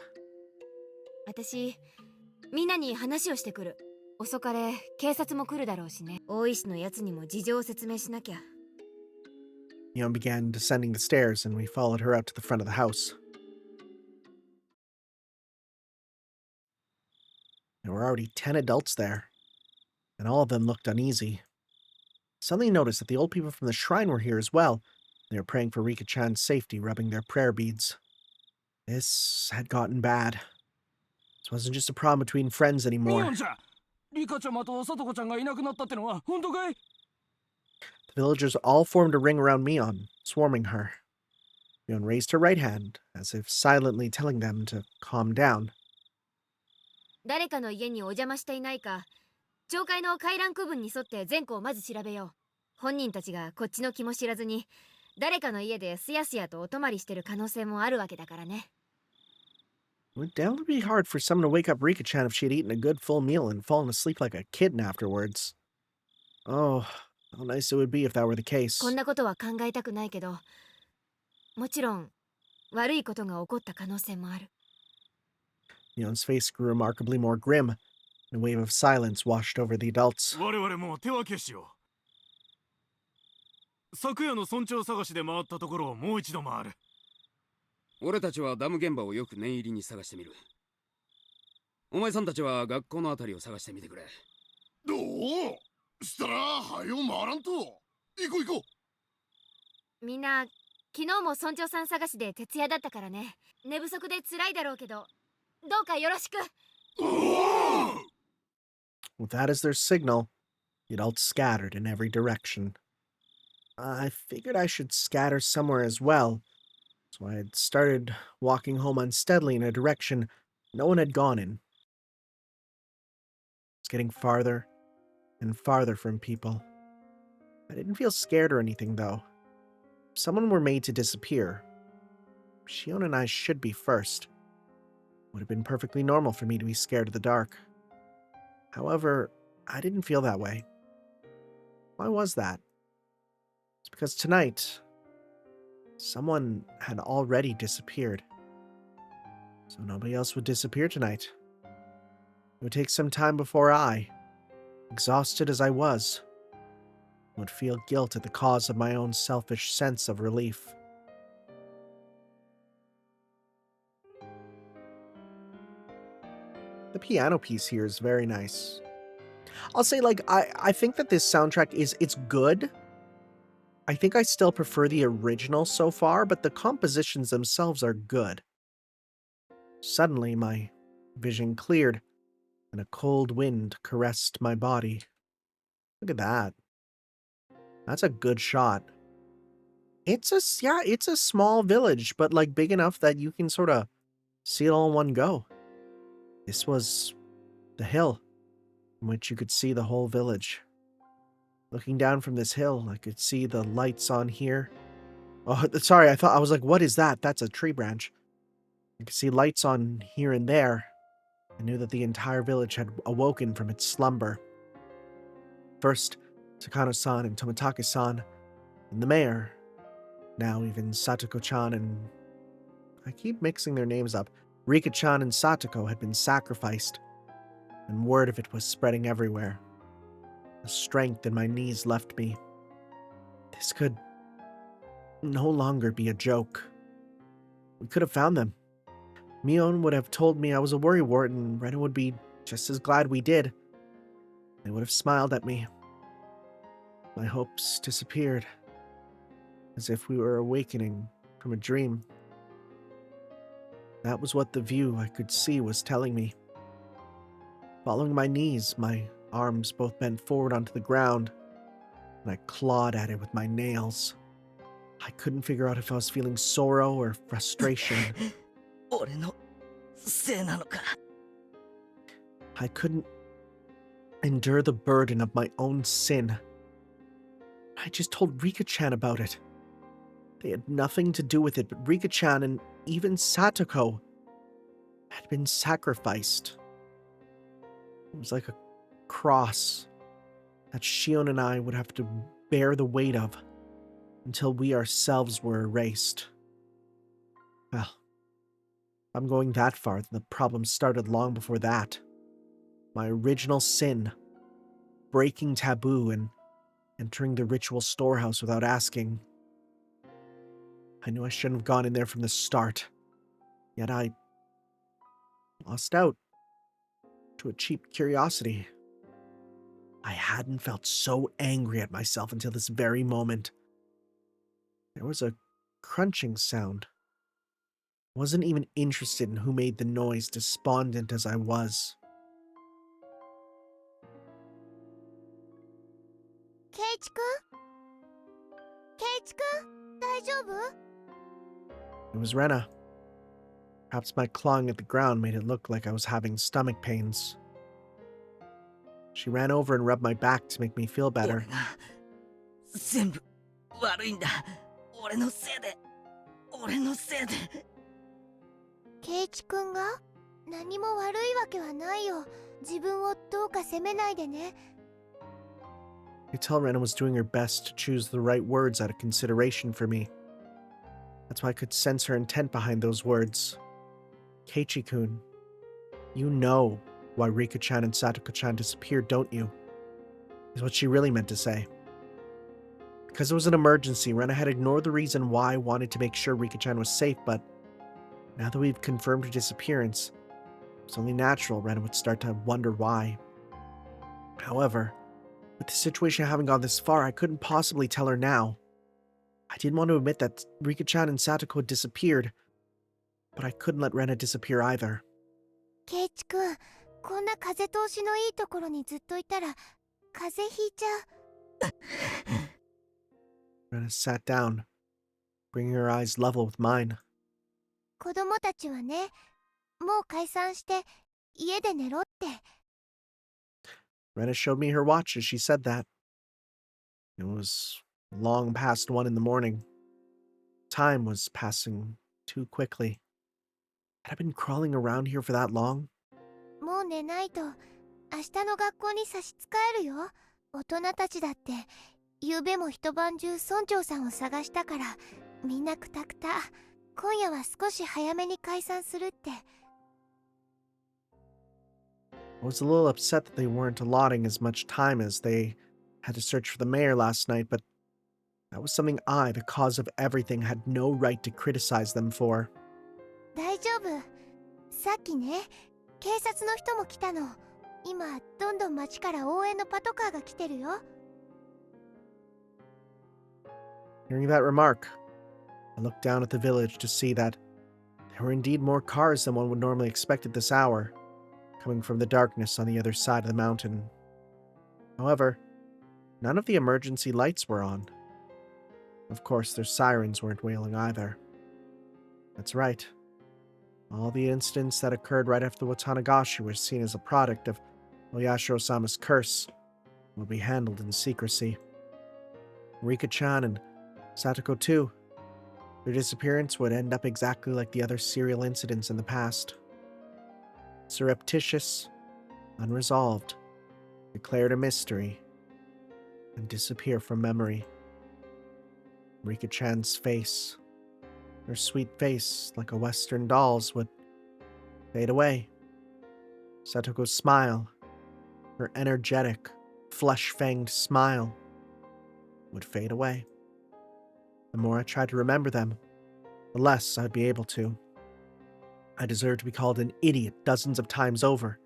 私、みんなに話をしてくる。遅かれ、警察も来るだろうしね。大石のやつにも事情を説明しなきゃ。Mion began descending the stairs, and we followed her out to the front of the house. There were already 10 adults there, and all of them looked uneasy. Suddenly noticed that the old people from the shrine were here as well. They were praying for Rika-chan's safety, rubbing their prayer beads. This had gotten bad. This wasn't just a problem between friends anymore. ミオンちゃん、リカちゃんとサトコちゃんがいなくなったってのは本当かい？ The villagers all formed a ring around Mion, swarming her. Mion raised her right hand, as if silently telling them to calm down. 誰かの家にお邪魔していないか、町会の回覧区分に沿って前後をまず調べよう。本人たちがこっちの気も知らずに、誰かの家ですやすやとお泊まりしてる可能性もあるわけだからね。It would definitely be hard for someone to wake up Rika-chan if she had eaten a good full meal and fallen asleep like a kitten afterwards. Oh, how nice it would be if that were the case. こんなことは考えたくないけど、もちろん悪いことが起こった可能性もある。Mion's face grew remarkably more grim, and a wave of silence washed over the adults. 我々も手分けしよう。昨夜の村長探しで回ったところをもう一度回る。俺たちはダム現場をよく念入りに探してみる。お前さんたちは学校のあたりを探してみてくれ。どうしたらはよ回らんと。行こう行こみんな昨日も村長さん探しで徹夜だったからね。寝不足で辛いだろうけど、どうかよろしく。With that as their signal, the adults scattered in every direction. I figured I should scatter somewhere as well, so I had started walking home unsteadily in a direction no one had gone in. It's getting farther and farther from people. I didn't feel scared or anything, though. If someone were made to disappear, Shion and I should be first. It would have been perfectly normal for me to be scared of the dark. However, I didn't feel that way. Why was that? It's because tonight, someone had already disappeared. So nobody else would disappear tonight. It would take some time before I, exhausted as I was, would feel guilt at the cause of my own selfish sense of relief. The piano piece here is very nice. I'll say, like, I think that this soundtrack it's good. I think I still prefer the original so far, but the compositions themselves are good. Suddenly, my vision cleared, and a cold wind caressed my body. Look at that. That's a good shot. It's a small village, but like big enough that you can sort of see it all in one go. This was the hill from which you could see the whole village. Looking down from this hill, I could see the lights on here. Oh, sorry, I was like, what is that? That's a tree branch. You could see lights on here and there. I knew that the entire village had awoken from its slumber. First, Takano-san and Tomitake-san, and the mayor. Now even Satoko-chan and... I keep mixing their names up. Rika-chan and Satoko had been sacrificed, and word of it was spreading everywhere. The strength in my knees left me. This could no longer be a joke. We could have found them. Mion would have told me I was a worrywart, and Rena would be just as glad we did. They would have smiled at me. My hopes disappeared, as if we were awakening from a dream. That was what the view I could see was telling me. Following my knees, my arms both bent forward onto the ground, and I clawed at it with my nails. I couldn't figure out if I was feeling sorrow or frustration. 俺のせいなのか。 I couldn't endure the burden of my own sin. I just told Rika-chan about it. They had nothing to do with it, but Rika-chan and even Satoko had been sacrificed. It was like a cross that Shion and I would have to bear the weight of until we ourselves were erased. Well, if I'm going that far, then the problem started long before that. My original sin, breaking taboo and entering the ritual storehouse without asking. I knew I shouldn't have gone in there from the start, yet I lost out to a cheap curiosity. I hadn't felt so angry at myself until this very moment. There was a crunching sound. I wasn't even interested in who made the noise, despondent as I was. ケイチくんケイチくん大丈夫 It was Rena. Perhaps my clawing at the ground made it look like I was having stomach pains. She ran over and rubbed my back to make me feel 俺 better. が全部悪いんだ。俺のせいで。俺のせいで。ケイチくんが何も悪いわけはないよ。自分をどうか責めないでね。 I could tell Rena was doing her best to choose the right words out of consideration for me. That's why I could sense her intent behind those words. Keiichi-kun, you know why Rika-chan and Satoko-chan disappeared, don't you? Is what she really meant to say. Because it was an emergency, Rena had ignored the reason why I wanted to make sure Rika-chan was safe, but now that we've confirmed her disappearance, it's only natural Rena would start to wonder why. However, with the situation having gone this far, I couldn't possibly tell her now. I didn't want to admit that Rika-chan and Satoko had disappeared, but I couldn't let Rena disappear either. ケイチくん、こんな風通しのいいところにずっといたら風邪ひいちゃう。 Rena sat down, bringing her eyes level with mine. 子供たちはね、もう解散して家で寝ろって。 Rena showed me her watch as she said that. It was long past 1 in the morning. Time was passing too quickly. Had I been crawling around here for that long? もう寝ないと明日の学校に差し支えるよ。大人たちだって昨べも一晩中村長さんを探したからみんなクタクタ。今夜は少し早めに解散するって。 I was a little upset that they weren't allotting as much time as they had to search for the mayor last night, but that was something I, the cause of everything, had no right to criticize them for. 大丈夫。さっきね、警察の人も来たの。今どんどん町から応援のパトカーが来てるよ。 Hearing that remark, I looked down at the village to see that there were indeed more cars than one would normally expect at this hour, coming from the darkness on the other side of the mountain. However, none of the emergency lights were on. Of course, their sirens weren't wailing either. That's right. All the incidents that occurred right after the Watanagashi were seen as a product of Oyashiro-sama's curse and would be handled in secrecy. Rika-chan and Satoko too. Their disappearance would end up exactly like the other serial incidents in the past. surreptitious, unresolved, declared a mystery, and disappear from memory. Rika-chan's face, her sweet face like a Western doll's, would fade away. Satoko's smile, her energetic, flesh-fanged smile, would fade away. The more I tried to remember them, the less I'd be able to. I deserved to be called an idiot dozens of times over,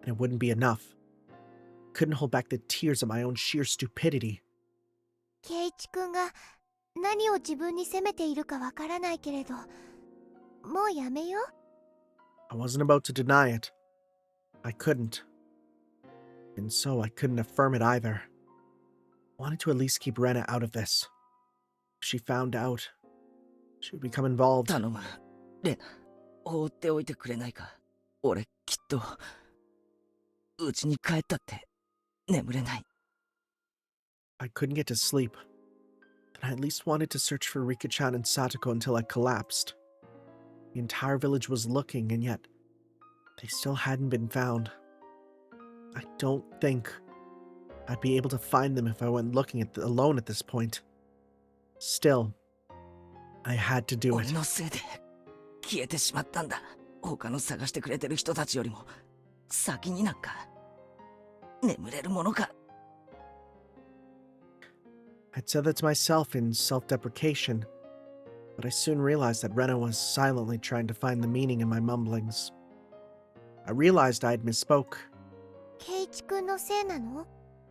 and it wouldn't be enough. Couldn't hold back the tears of my own sheer stupidity. 圭一君が何を自分に責めているかわからないけれど、もうやめよう。 I wasn't about to deny it. I couldn't. And so I couldn't affirm it either. I wanted to at least keep Rena out of this. If she found out, she would become involved. 頼む、レナ、放っておいてくれないか。俺きっと家に帰ったって眠れない。 I couldn't get to sleep, and I at least wanted to search for Rika-chan and Satoko until I collapsed. The entire village was looking, and yet they still hadn't been found. I don't think I'd be able to find them if I went looking alone at this point. Still, I had to do 俺 it. のせいで消えてしまったんだ。他の探してくれてる人たちよりも先になんか眠れるものか。 I'd said that to myself in self-deprecation, but I soon realized that Rena was silently trying to find the meaning in my mumblings. I realized I'd misspoke. 圭一君のせいなの？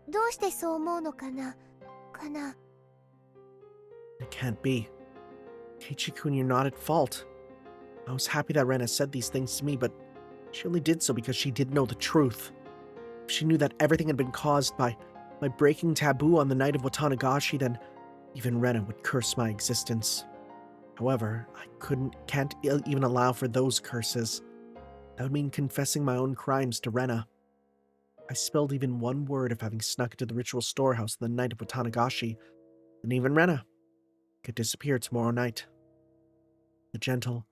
どうしてそう思うのかな？ It can't be. Keiichi-kun, you're not at fault. I was happy that Rena said these things to me, but she only did so because she did know the truth. If she knew that everything had been caused by my breaking taboo on the night of Watanagashi, then even Rena would curse my existence. However, I can't even allow for those curses. That would mean confessing my own crimes to Rena. I spilled even one word of having snuck into the ritual storehouse on the night of Watanagashi, and even Rena could disappear tomorrow night. The gentle,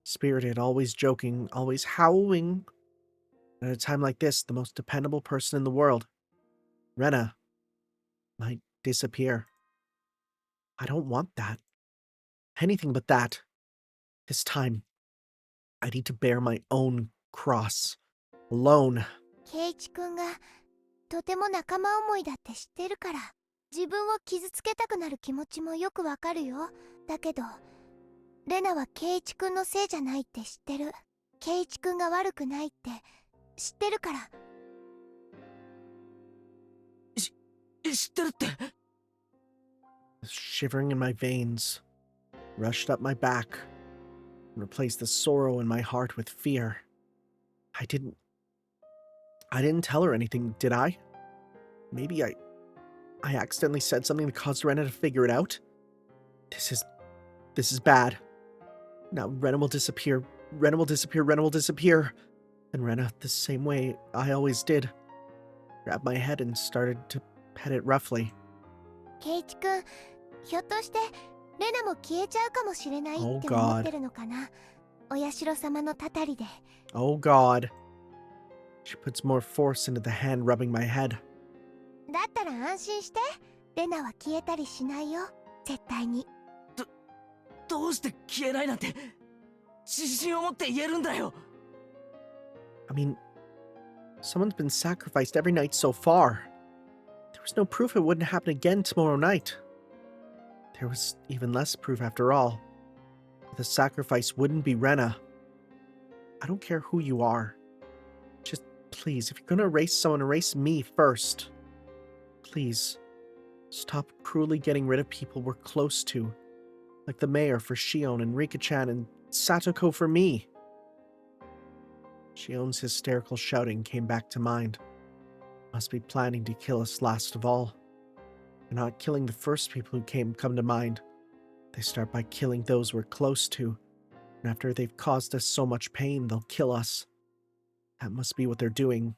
spirited, always joking, always howling. At a time like this, the most dependable person in the world, Rena, might disappear. I don't want that. Anything but that. This time, I need to bear my own cross. Alone. 圭一君がとても仲間思いだって知ってるから、自分を傷つけたくなる気持ちもよくわかるよ。だけどレナは圭一君のせいじゃないって知ってる。圭一君が悪くないって知ってるから。知ってるって。 Shivering in my veins, rushed up my back, and replaced the sorrow in my heart with fear. I didn't tell her anything, did I? Maybe I accidentally said something that caused Rena to figure it out? This is bad. Now Rena will disappear. Rena will disappear. And Rena, the same way I always did, grabbed my head and started to pet it roughly. 圭一君、ひょっとしてレナも消えちゃうかもしれないって Oh 思 God. ってるのかな。お社様のたたりで。 Oh God. She puts more force into the hand rubbing my head. だったら安心して。レナは消えたりしないよ。絶対に。どうして消えないなんて自信を持って言えるんだよ。 I mean, someone's been sacrificed every night so far. There was no proof it wouldn't happen again tomorrow night. There was even less proof after all. The sacrifice wouldn't be Rena. I don't care who you are. Just please, if you're gonna erase someone, erase me first. Please, stop cruelly getting rid of people we're close to. Like the mayor for Shion and Rika-chan and Satoko for me. Shion's hysterical shouting came back to mind. Must be planning to kill us last of all. They're not killing the first people who come to mind. They start by killing those we're close to. And after they've caused us so much pain, they'll kill us. That must be what they're doing.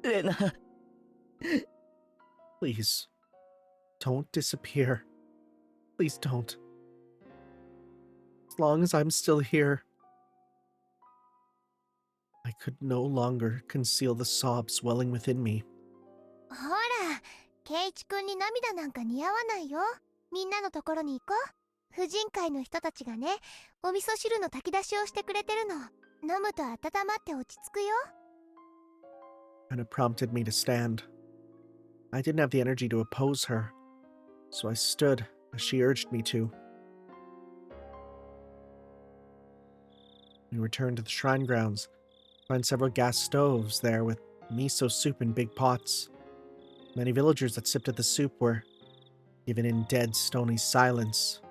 レナ。 Please, don't disappear. Please don't. as long as I'm still here. I could no longer conceal the sobs welling within me. ほら、ケイチ君に涙なんか似合わないよ。みんなのところに行こう。婦人会の人たちがね、お味噌汁の炊き出しをしてくれてるの。飲むと温まって落ち着くよ。And it prompted me to stand. I didn't have the energy to oppose her, so I stood as she urged me to. We returned to the shrine grounds, find several gas stoves there with miso soup in big pots. Many villagers that sipped at the soup were given in dead, stony silence.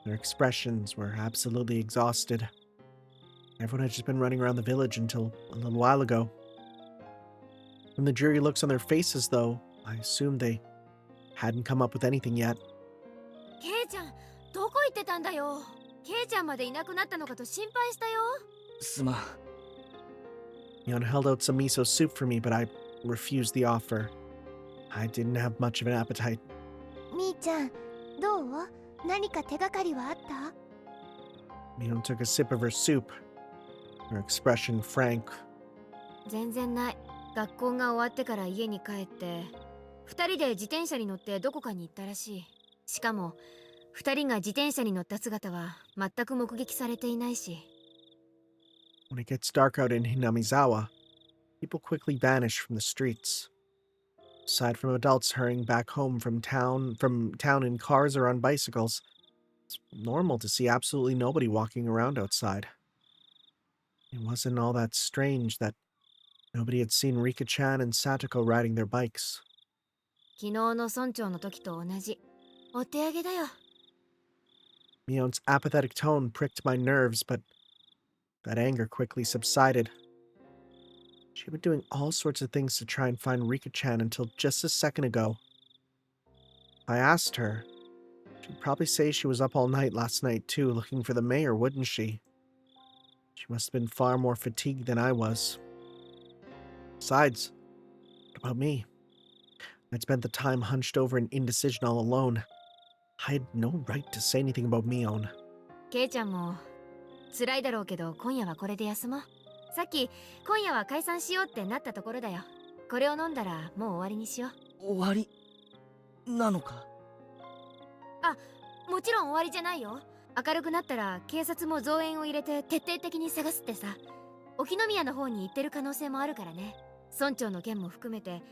Their expressions were absolutely exhausted. Everyone had just been running around the village until a little while ago. From the dreary looks on their faces, though, I assumed they hadn't come up with anything yet. ケイちゃん、どこ行ってたんだよ。ケイちゃんまでいなくなったのかと心配したよ。すまん。 Mion held out some miso soup for me, but I refused the offer. I didn't have much of an appetite. みーちゃん、どう？何か手がかりはあった？ Mion took a sip of her soup, her expression frank. 全然ない。学校が終わってから家に帰って2人で自転車に乗ってどこかに行ったらしい。しかも2人が自転車に乗った姿は全く目撃されていないし。 When it gets dark out in Hinamizawa, people quickly vanish from the streets. Aside from adults hurrying back home from town in cars or on bicycles, it's normal to see absolutely nobody walking around outside. It wasn't all that strange that nobody had seen Rika-chan and Satoko riding their bikes. 昨日の村長の時と同じ。お手上げだよ。 Mion's apathetic tone pricked my nerves, but that anger quickly subsided. She'd been doing all sorts of things to try and find Rika-chan until just a second ago. If I asked her, she'd probably say she was up all night last night too, looking for the mayor, wouldn't she? She must have been far more fatigued than I was. Besides, what about me? I'd spent the time hunched over in indecision all alone. I had no right to say anything about Mion. ケイちゃんも辛いだろうけど今夜はこれで休もう。さっき今夜は解散しようってなったところだよ。これを飲んだらもう終わりにしよう。終わりなのか？あ、もちろん終わりじゃないよ。明るくなったら警察も増援を入れて徹底的に探すってさ。沖宮の方に行ってる可能性もあるからね。村長の件も含めて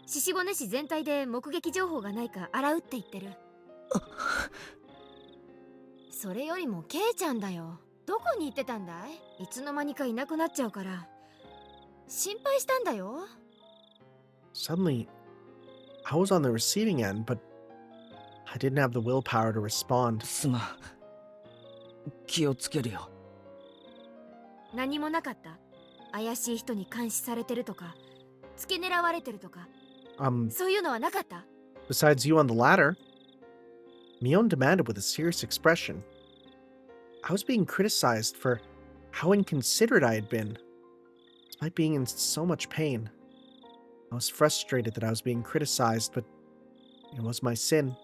獅子骨市全体で目撃情報がないか洗うって言ってる。それよりもケイちゃんだよ。どこに行ってたんだい？いつの間にかいなくなっちゃうから心配したんだよ。 Suddenly, I was on the receiving end, but I didn't have the willpower to respond. すまん。気をつけるよ。何もなかった？怪しい人に監視されてるとか付け狙われてるとかそういうのはなかった？ Besides you on the ladder, Mion demanded with a serious expression. I was being criticized for how inconsiderate I had been, despite being in so much pain. I was frustrated that I was being criticized, but it was my sin.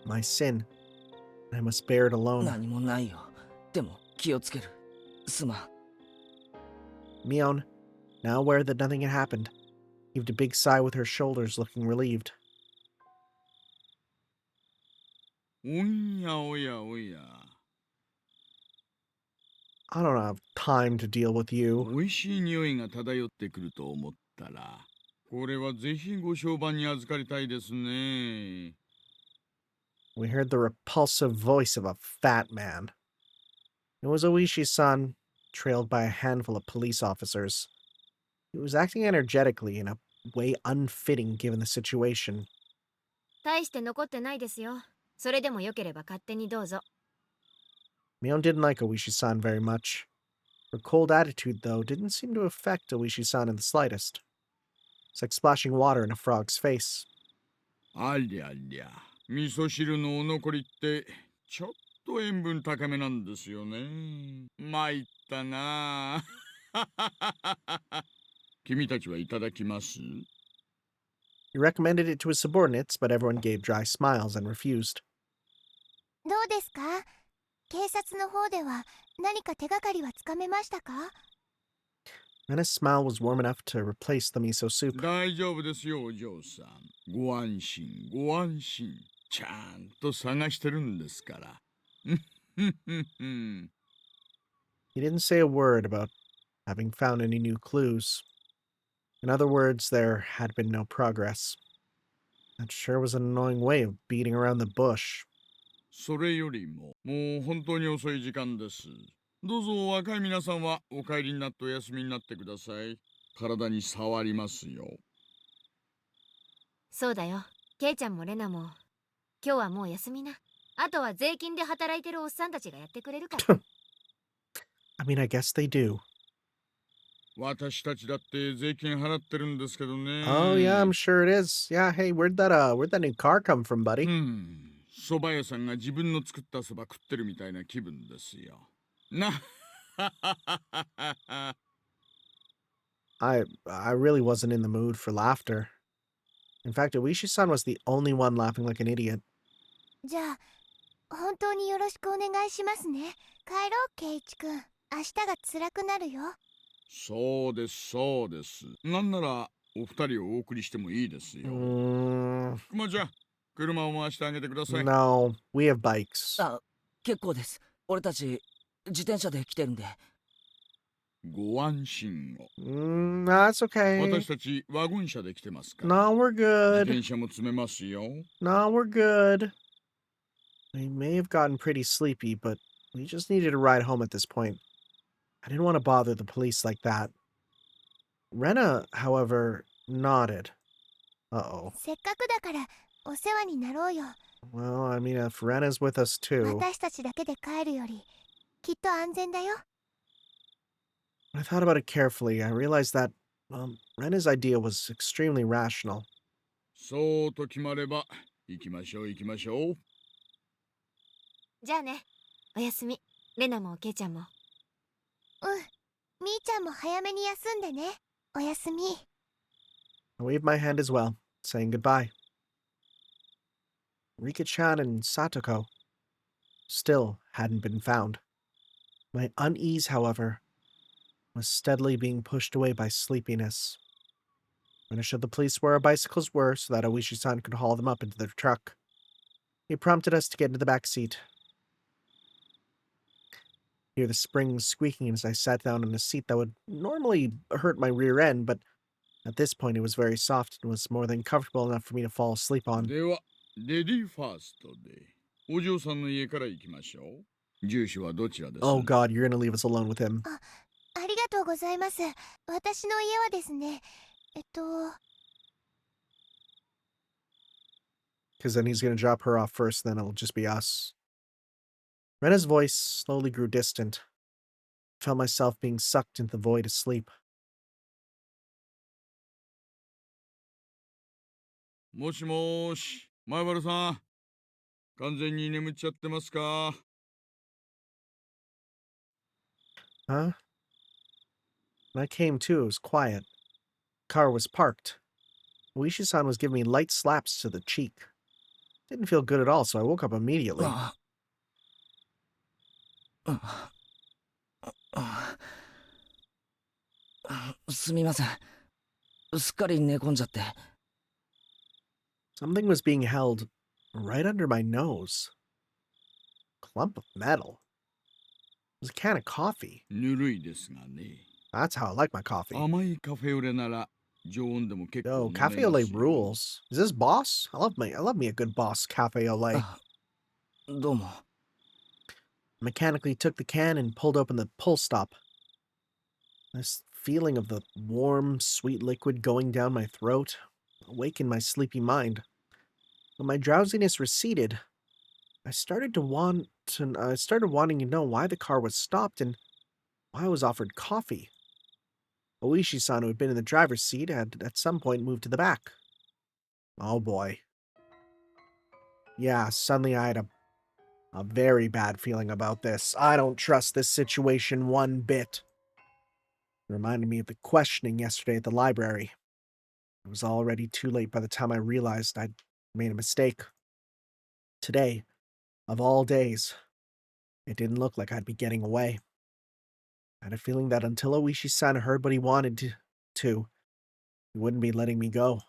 My sin. And I must bear it alone. 何もないよ。でも気をつける。すまん。 Mion, now aware that nothing had happened, heaved a big sigh with her shoulders, looking relieved. おやおやおや。 I don't have time to deal with you. 美味しい匂いが漂ってくると思ったら、これはぜひご商売に預かりたいですね。 We heard the repulsive voice of a fat man. It was Oishi-san, trailed by a handful of police officers. He was acting energetically in a way unfitting given the situation. 大して残ってないですよ。それでもよければ勝手にどうぞ。 Mion didn't like Oishi-san very much. Her cold attitude, though, didn't seem to affect Oishi-san in the slightest. It's like splashing water in a frog's face. ありゃりゃ、味噌汁のお残りってちょっと塩分高めなんですよね。参ったな。君たちはいただきます？ He recommended it to his subordinates, but everyone gave dry smiles and refused. どうですか？警察の方では何か手がかりはつかめましたか？ Rena's smile was warm enough to replace the miso soup. 大丈夫ですよ、お嬢さん。ご安心、ご安心。ちゃんと探してるんですから。He didn't say a word about having found any new clues. In other words, there had been no progress. That sure was an annoying way of beating around the bush. それよりも、もう本当に遅い時間です。どうぞ若い皆さんはお帰りになってお休みになってください。体に触りますよ。そうだよ。ケイちゃんもレナも今日はもう休みな。あとは税金で働いてるおっさんたちがやってくれるから。I mean, I guess they do. 私たちだって税金払ってるんですけどね。Oh yeah, I'm sure it is. Yeah, hey, where'd that new car come from, buddy? 蕎麦屋さんが自分の作った蕎麦食ってるみたいな気分ですよ。な。I really wasn't in the mood for laughter. In fact, Oishi-san was the only one laughing like an idiot. じゃあ本当によろしくお願いしますね。帰ろう、ケイチくん。明日が辛くなるよ。そうです、そうです。なんならお二人をお送りしてもいいですよ。まあじゃあ車を回してあげてください。No, we have bikes. あ、結構です。俺たち自転車で来てるんで。ご安心を。That's okay. 私たちワゴン車で来てますから。No, we're 自 good. 転車も積めますよ。No, we're good. We may have gotten pretty sleepy, but we just needed a ride home at this point. I didn't want to bother the police like that. Rena, however, nodded. Uh-oh. せっかくだからお世話になろうよ。 Well, I mean, if Rena's with us too. 私たちだけで帰るよりきっと安全だよ。 When I thought about it carefully, I realized that, Rena's idea was extremely rational. そうと決まれば行きましょう行きましょう。じゃあね。おやすみ。レナもケイちゃんも。みーちゃんも早めに休んでね。おやすみ。 I waved my hand as well, saying goodbye. Rika-chan and Satoko still hadn't been found. My unease, however, was steadily being pushed away by sleepiness. When I showed the police where our bicycles were so that Oishi-san could haul them up into their truck, he prompted us to get into the back seat. Hear the springs squeaking as I sat down in a seat that would normally hurt my rear end, but at this point it was very soft and was more than comfortable enough for me to fall asleep on. では、レディーファーストでお嬢さんの家から行きましょう。住所はどちらですか？ Oh god, you're gonna leave us alone with him. ありがとうございます。私の家はですね、Because then he's gonna drop her off first, then it'll just be us. Rena's voice slowly grew distant. I felt myself being sucked into the void of sleep. もしもーし、前原さん。完全に眠っちゃってますか？ Huh? When I came to, it was quiet. Car was parked. Oishi-san was giving me light slaps to the cheek. Didn't feel good at all, so I woke up immediately. すみません。すっかり寝込んじゃって。Something was being held right under my nose. Clump of metal. It was a can of coffee. ぬるいですがね。 That's how I like my coffee. 甘いカフェオレなら常温でも結構 Yo, 飲めます cafe よ。 ole rules. Is this boss? I love me a good boss cafe ole. どうも。 Mechanically took the can and pulled open the pull stop. This feeling of the warm, sweet liquid going down my throat awakened my sleepy mind. When my drowsiness receded, I started wanting to know why the car was stopped and why I was offered coffee. Oishi-san, who had been in the driver's seat, had at some point moved to the back. Oh boy. Yeah, suddenly I had a very bad feeling about this. I don't trust this situation one bit. It reminded me of the questioning yesterday at the library. It was already too late by the time I realized I'd made a mistake. Today, of all days, It didn't look like I'd be getting away. I had a feeling that until Oishi-san heard what he wanted to, he wouldn't be letting me go.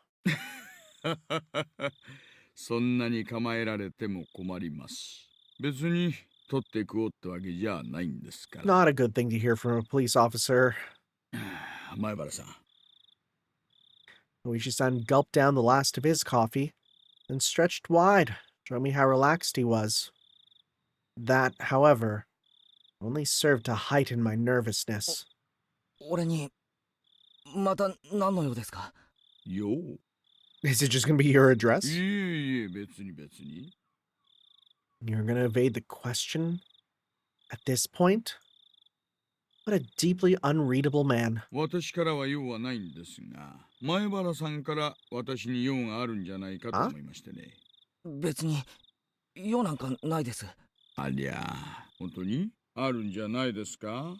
そんなに構えられても困ります。別に取って食おうってわけじゃないんですから。Not a good thing to hear from a police officer. 前原さん。Oishi-san gulped down the last of his coffee and stretched wide, showing me how relaxed he was. That, however, only served to heighten my nervousness. 俺にまた何の用ですか？よう。 Is it just gonna be your address? いえいえ、別に別に。 You're gonna evade the question? At this point? What a deeply unreadable man. 私からは用はないんですが、前原さんから私に用があるんじゃないかと思いましてね。別に用なんかないです。ありゃ、本当にあるんじゃないですか？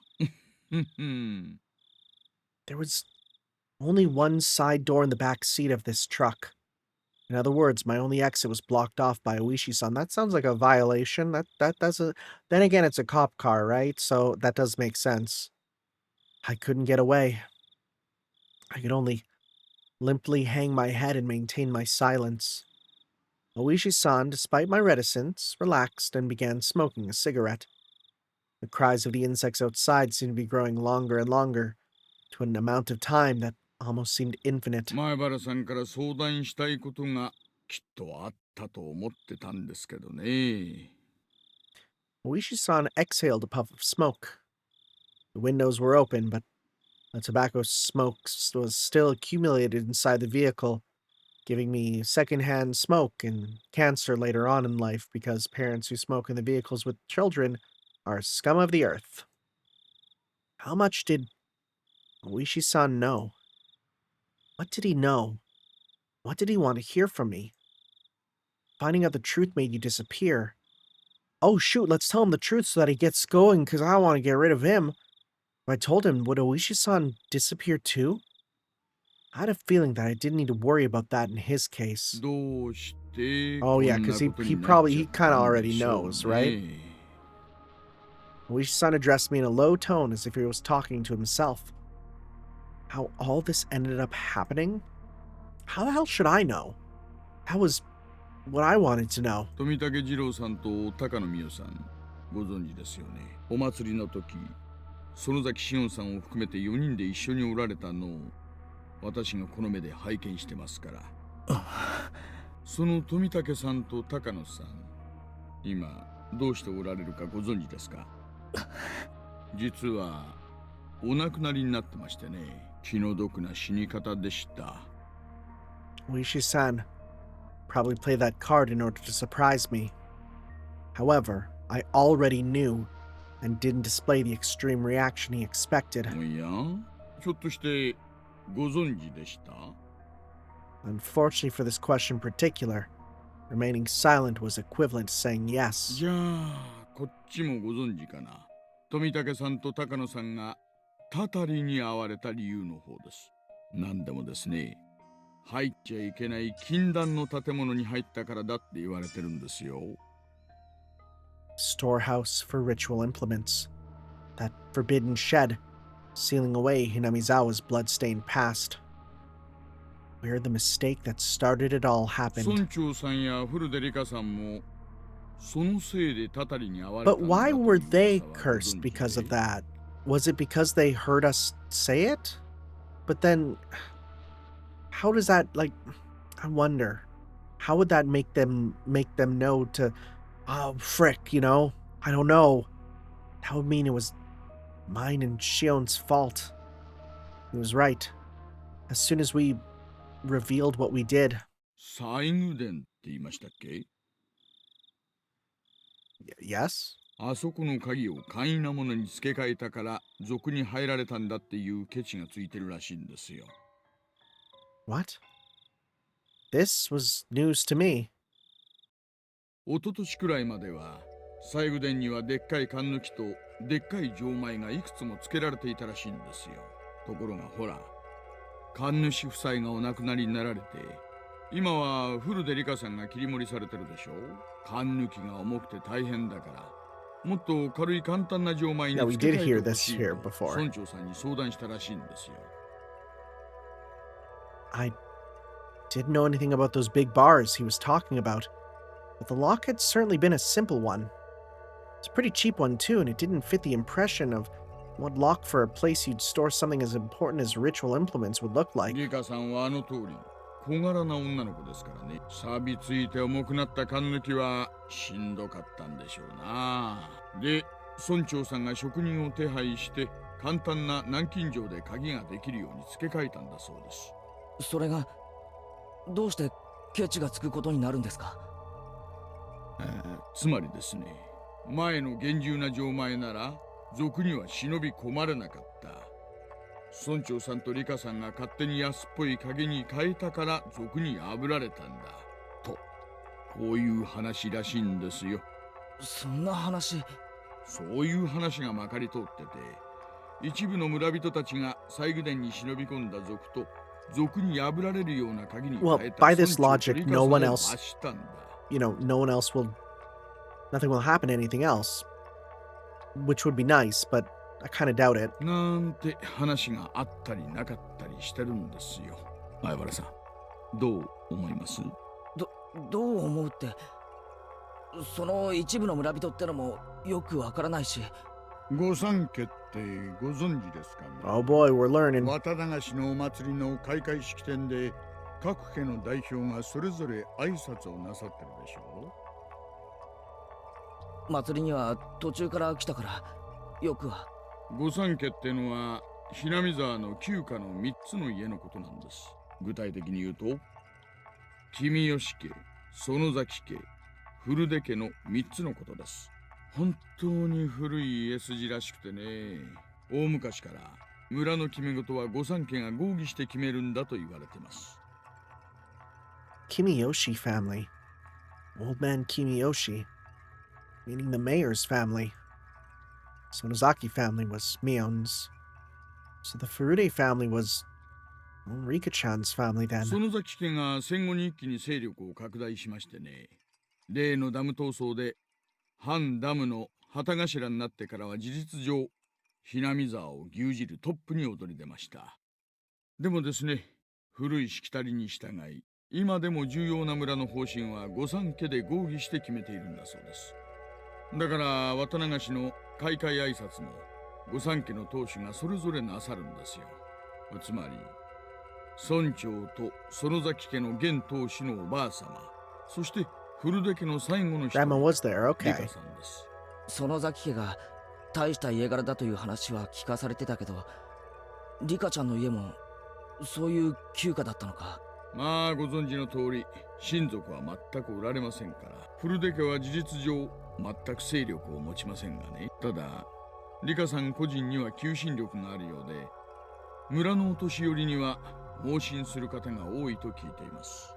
There was only one side door in the back seat of this truck. In other words, my only exit was blocked off by Oishi-san. That sounds like a violation. That doesn't. Then again, it's a cop car, right? So that does make sense. I couldn't get away. I could only limply hang my head and maintain my silence. Oishi-san, despite my reticence, relaxed and began smoking a cigarette. The cries of the insects outside seemed to be growing longer and longer, to an amount of time that almost seemed infinite. 前原さんから相談したいことがきっとあったと思ってたんですけどね。Oishi-san exhaled a puff of smoke. The windows were open, but the tobacco smoke was still accumulated inside the vehicle, giving me secondhand smoke and cancer later on in life because parents who smoke in the vehicles with children are scum of the earth. How much did Oishi-san know? What did he know? What did he want to hear from me? Finding out the truth made you disappear. Oh shoot, let's tell him the truth so that he gets going, because I want to get rid of him. If I told him, would Oishi-san disappear too? I had a feeling that I didn't need to worry about that in his case. どうして Oh こ yeah, んな because こと he になっ probably, ちゃ he っ kind た of ん already でしょう knows, right? ね。 Oishi-san addressed me in a low tone as if he was talking to himself. How all this ended up happening? How the hell should I know? That was what I wanted to know. 富武二郎さんと高野美代さん、ご存知ですよね。お祭りの時、園崎紫音さんを含めて4人で一緒におられたのを私がこの目で拝見してますから。その富武さんと高野さん、今どうしておられるかご存知ですか？実はお亡くなりになってましてね。気の毒な死に方でした。 Oishi-san probably played that card in order to surprise me. However, I already knew and didn't display the extreme reaction he expected. おや、ひょっとしてご存知でした？ Unfortunately for this question in particular, remaining silent was equivalent to saying yes. じゃあこっちもご存知かな。富武さんと高野さんがたたりに遭われた理由の方です。なんでもですね、入っちゃいけない禁断の建物に入ったからだって言われてるんですよ。Storehouse for ritual implements. That forbidden shed, sealing away Hinamizawa's blood-stained past. Where the mistake that started it all 村 happened. 長さんや古出里香さんもそのせいでたたりに遭われた But んだと why いう were they 噂はご cursed 存知 because で of that? Was it because they heard us say it? But then, how does that, like, I wonder, how would that make them know to, oh, frick, you know? I don't know. That would mean it was mine and Shion's fault. He was right. As soon as we revealed what we did. 西宮殿って言いましたっけ？ Yes? あそこの鍵を簡易なものに付け替えたから賊に入られたんだっていうケチがついてるらしいんですよ。 What? This was news to me. 一昨年くらいまでは西宮殿にはでっかい缶抜きとでっかい錠前がいくつも付けられていたらしいんですよ。ところがほら、神主夫妻がお亡くなりになられて、今は古出里香さんが切り盛りされてるでしょ。缶抜きが重くて大変だからもっと軽い簡単な錠前に Yeah, we 付け did 替え hear てほ this しい here と before. 村長さんに相談したらしいんですよ。 I didn't know anything about those big bars he was talking about, but the lock had certainly been a simple one. It's a pretty cheap one too, and it didn't fit the impression of what lock for a place you'd store something as important as ritual implements would look like. リカさんはあの通り小柄な女の子ですからね。錆びついて重くなった缶抜きはしんどかったんでしょうな。で、村長さんが職人を手配して簡単な南京錠で鍵ができるように付け替えたんだそうです。それがどうしてケチがつくことになるんですか？つまりですね、前の厳重な錠前なら賊には忍び込まれなかった。村長さんとリカさんが勝手に安っぽい鍵に変えたから賊に破られたんだと、こういう話らしいんですよ。そんな話。そういう話がまかり通ってて、一部の村人たちが西宮殿に忍び込んだ賊と賊に破られるような鍵に変え Well, た by 村 this 長と logic, リカ no さんを one 罰 else, したんだ。no one else will, nothing will happen to anything else, which would be nice, but I kind of doubt it. なんて話があったりなかったりしてるんですよ。相原さん、どう思います？どう思うって、その一部の村人ってのもよくわからないし。御三家ってご存知ですかね。 Oh boy, we're learning. 綿流しのお祭りの開会式典で各家の代表がそれぞれ挨拶をなさってるでしょう。祭りには途中から来たからよくは。御三家ってのはひなみ沢の旧家の3つの家のことなんです。具体的に言うと、君吉家、園崎家、古出家の3つのことです。本当に古い家筋らしくてね、大昔から村の決め事は御三家が合議して決めるんだと言われてます。Kimiyoshi family. Old man Kimiyoshi, meaning the mayor's family. Sonozaki family was Mion's. So the Furude family was Rika-chan's family then. 園崎家が戦後に一気に勢力を拡大しましてね、例のダム闘争で反ダムの旗頭になってからは事実上ひなみ沢を牛耳るトップに躍り出ました。でもですね、古いしきたりに従い今でも重要な村の方針は御三家で合議して決めているんだそうです。だから渡流しの開会挨拶も御三家の当主がそれぞれなさるんですよ。つまり村長と園崎家の現当主のおばあ様、そして古出家の最後の人、 Grandma was there, リ okay. カさんです。園崎家が大した家柄だという話は聞かされてたけど、リカちゃんの家もそういう旧家だったのか。まあご存知の通り親族は全くおられませんから、古出家は事実上全く勢力を持ちませんがね。ただリカさん個人には求心力があるようで、村のお年寄りには盲信する方が多いと聞いています。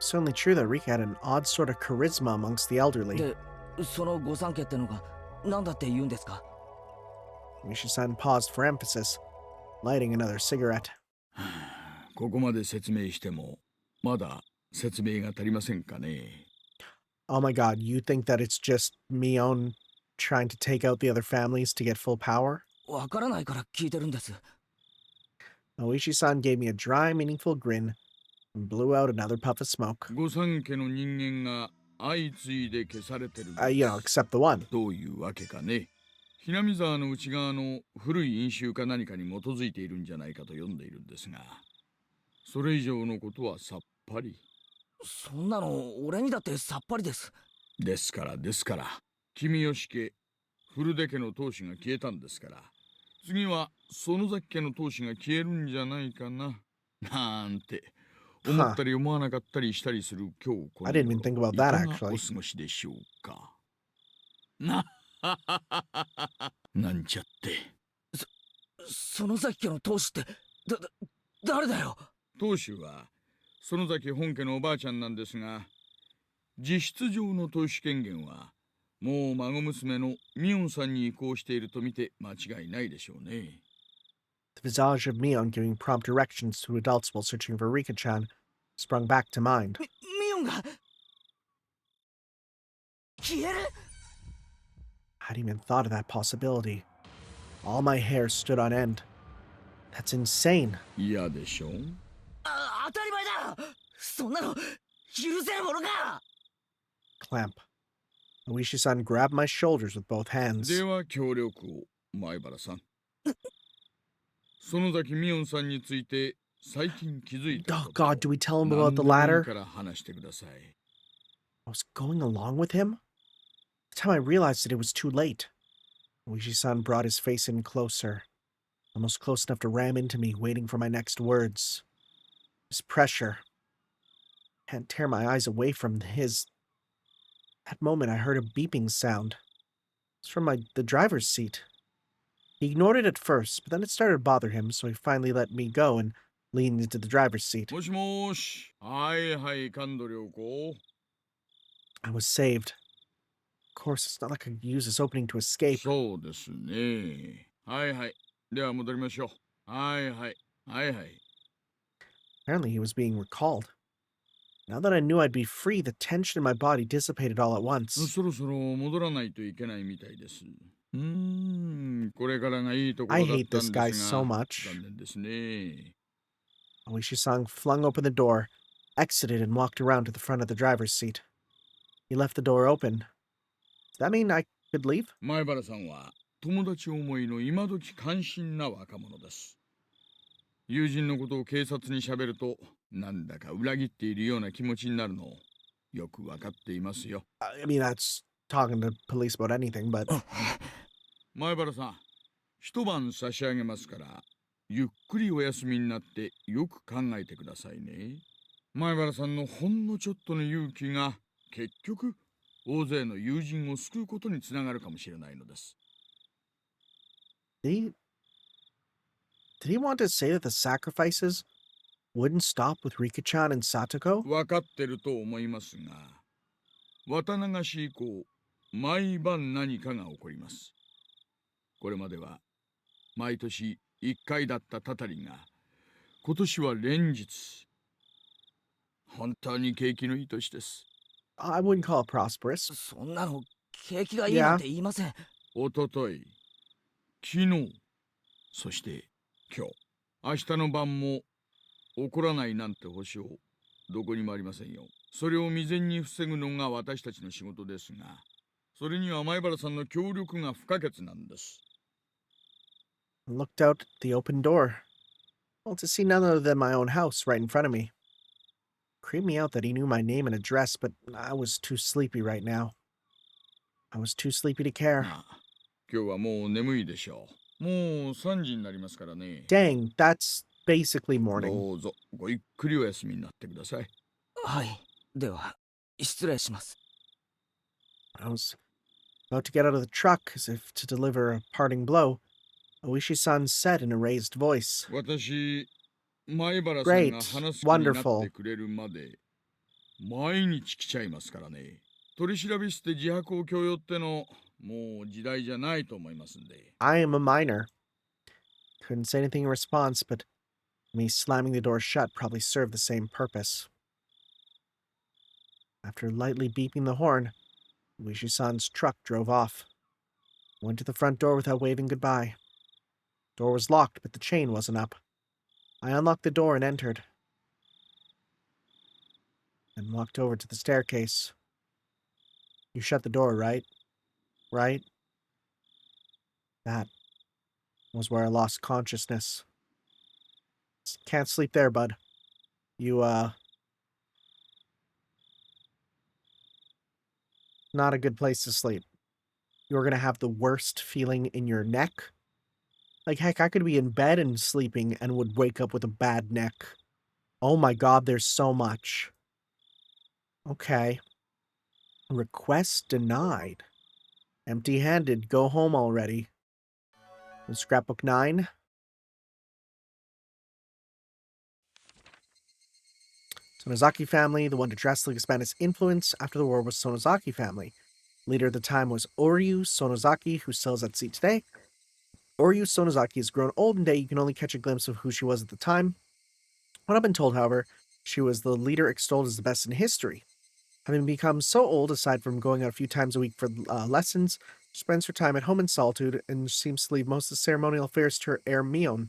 Certainly true that Rika had an odd sort of charisma amongst the elderly. で、その御三家ってのが何だって言うんですか？ Misha-san paused for emphasis, lighting another cigarette. ここまで説明してもまだ説明が足りませんかね。 Oh my god, you think that it's just Mion trying to take out the other families to get full power? わからないから聞いてるんです。Oishi-san gave me a dry, meaningful grin and blew out another puff of smoke. 御三家の人間が相次いで消されてるんです。except the one. どういうわけかね。ひなみ沢の内側の古い因習か何かに基づいているんじゃないかと読んでいるんですが、それ以上のことはさっぱり。そんなの俺にだってさっぱりです。ですから、君吉家、古出家の当主が消えたんですから、次は園崎家の当主が消えるんじゃないかな、なんて思ったり思わなかったりしたりする今日この I didn't even think about that いかが actually. お過ごしでしょうか。なんちゃって。園崎家の当主って誰だよ。当主は園崎本家のおばあちゃんなんですが、実質上の当主権限はもう孫娘のミオンさんに移行していると見て間違いないでしょうね。The visage of Mion giving prompt directions to adults while searching for Rika-chan sprung back to mind. ミオンが消える。hadn't even thought of that possibility. All my hair stood on end. That's insane. 嫌でしょ？当たり前だ。そんなの許せるものか。 Clamp. Oishi-san grabbed my shoulders with both hands. では協力を、前原さん。園崎美音さんについて最近気づいた Oh ことを God, do we tell him 何 about で the もいい ladder? から話してください。I was going along with him? That's how I realized that it was too late. Oishi-san brought his face in closer, almost close enough to ram into me, waiting for my next words. His pressure. Can't tear my eyes away from his. That moment I heard a beeping sound. It's from the driver's seat. He ignored it at first, but then it started to bother him, so he finally let me go and leaned into the driver's seat. もしもし。はいはい、神戸良子。 I was saved. Of course, it's not like I could use this opening to escape. そうですね。はいはい。では戻りましょう。はいはい。はいはい。 Apparently, he was being recalled. Now that I knew I'd be free, the tension in my body dissipated all at once. そろそろ戻らないといけないみたいです。これからがいいところ I だっ hate た this ん guy です so が、 much. 残念ですね。 Oishi-san flung open the door, exited, and walked around to the front of the driver's seat. He left the door open. Does that mean I could leave? 前原さんは友達思いの今時関心な若者です。友人のことを警察に喋ると、なんだか裏切っているような気持ちになるのをよくわかっていますよ。I mean, that's talking to police about anything, but... 前原さん、一晩差し上げますから、ゆっくりお休みになってよく考えてくださいね。前原さんのほんのちょっとの勇気が結局大勢の友人を救うことにつながるかもしれないのです。Did he want to say that the sacrifices wouldn't stop with Rika-chan and Satoko? わかってると思いますが、綿流し以降、毎晩何かが起こります。これまでは毎年1回だったたたりが、今年は連日。本当に景気のいい年です。I wouldn't call it prosperous. そんなの景気がいいなんて言いません。おととい、昨日、そして今日、明日の晩も起こらないなんて保証、どこにもありませんよ。それを未然に防ぐのが私たちの仕事ですが、それには前原さんの協力が不可欠なんです。I looked out at the open door. Well, to see none other than my own house right in front of me. Creeped me out that he knew my name and address, but I was too sleepy right now. I was too sleepy to care. ああ、今日はもう眠いでしょう。もう3時になりますからね。 Dang, that's basically morning. どうぞごゆっくりお休みになってください。はい。では、失礼します。I was about to get out of the truck as if to deliver a parting blow. Oishi-san said in a raised voice. 私、前原さんが Great, 話す気になっ wonderful. てくれるまで毎日来ちゃいますからね。取り調べ室で自白を強要ってのもう時代じゃないと思いますんで。 I am a minor. Couldn't say anything in response, but me slamming the door shut probably served the same purpose. After lightly beeping the horn, Oishi-san's truck drove off. Went to the front door without waving goodbye. Door was locked, but the chain wasn't up. I unlocked the door and entered. Then walked over to the staircase. You shut the door, right? Right? That was where I lost consciousness. Can't sleep there, bud. You, not a good place to sleep. You're gonna have the worst feeling in your neck. Like, heck, I could be in bed and sleeping and would wake up with a bad neck. Oh my god, there's so much. Okay. Request denied. Empty-handed, go home already. And scrapbook 9. Sonozaki family, the one to drastically expand its influence after the war was Sonozaki family. Leader at the time was Oryu Sonozaki, who still is at seat today. Oryu Sonozaki has grown old and day. You can only catch a glimpse of who she was at the time. What I've been told, however, she was the leader extolled as the best in history. Having become so old, aside from going out a few times a week for lessons, She spends her time at home in solitude and seems to leave most of the ceremonial affairs to her heir Mion.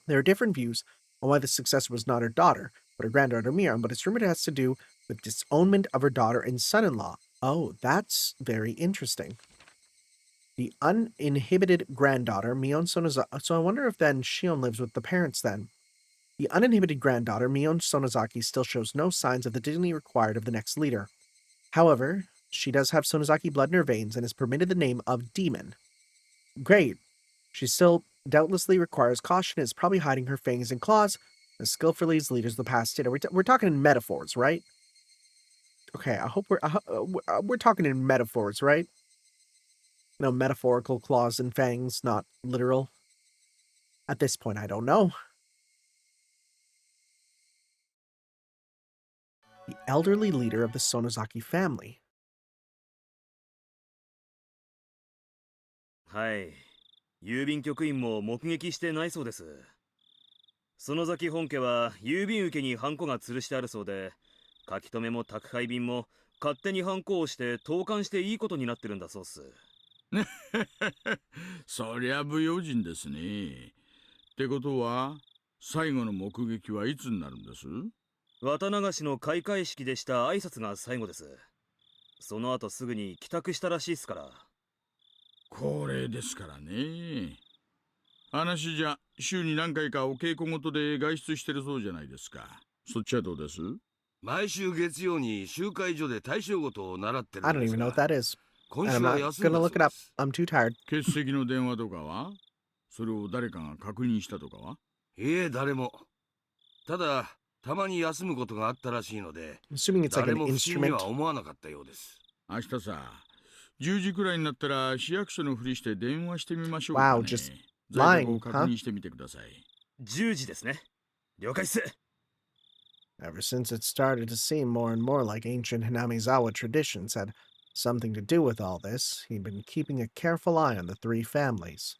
There are different views on why the successor was not her daughter, but her granddaughter Mion, but it's rumored it has to do with disownment of her daughter and son-in-law. Oh, that's very interesting. The uninhibited granddaughter, Mion Sonozaki. So I wonder if then Shion lives with the parents then. The uninhibited granddaughter, Mion Sonozaki, still shows no signs of the dignity required of the next leader. However, she does have Sonozaki blood in her veins and is permitted the name of Demon. Great. She still doubtlessly requires caution and is probably hiding her fangs and claws as skillfully as leaders of the past did. We're talking in metaphors, right? Okay, I hope we're talking in metaphors, right? No metaphorical claws and fangs, not literal. At this point, I don't know. The elderly leader of the Sonozaki family. はい。郵便局員も目撃してないそうです。園崎本家は郵便受けにハンコが吊るしてあるそうで、書き留めも宅配便も勝手にハンコをして投函していいことになってるんだそうっす。そりゃ不用心ですね。ってことは、最後の目撃はいつになるんです？綿流しの開会式でした挨拶が最後です。その後すぐに帰宅したらしいっすから。恒例ですからね。話じゃ週に何回かお稽古事で外出してるそうじゃないですか。そっちはどうです？毎週月曜に集会所で大正事を習ってる I ん don't です even know が、 what that is. 今 And 週 I'm は not 休ん gonna だそう look it で up. す。 I'm too tired. 欠席の電話とかは？それを誰かが確認したとかは？いえ、誰も。ただ、たまに休むことがあったらしいので、 I'm assuming it's like 誰 an も不審に instrument. は思わなかったようです。明日さ、10時くらいになったら市役所のふりして電話してみましょうか Wow, ね。just 在宅 lying, を確 huh? 認してみてください。10時ですね。了解っす。Ever since it started to seem more and more like ancient Hinamizawa traditions had something to do with all this, he'd been keeping a careful eye on the three families.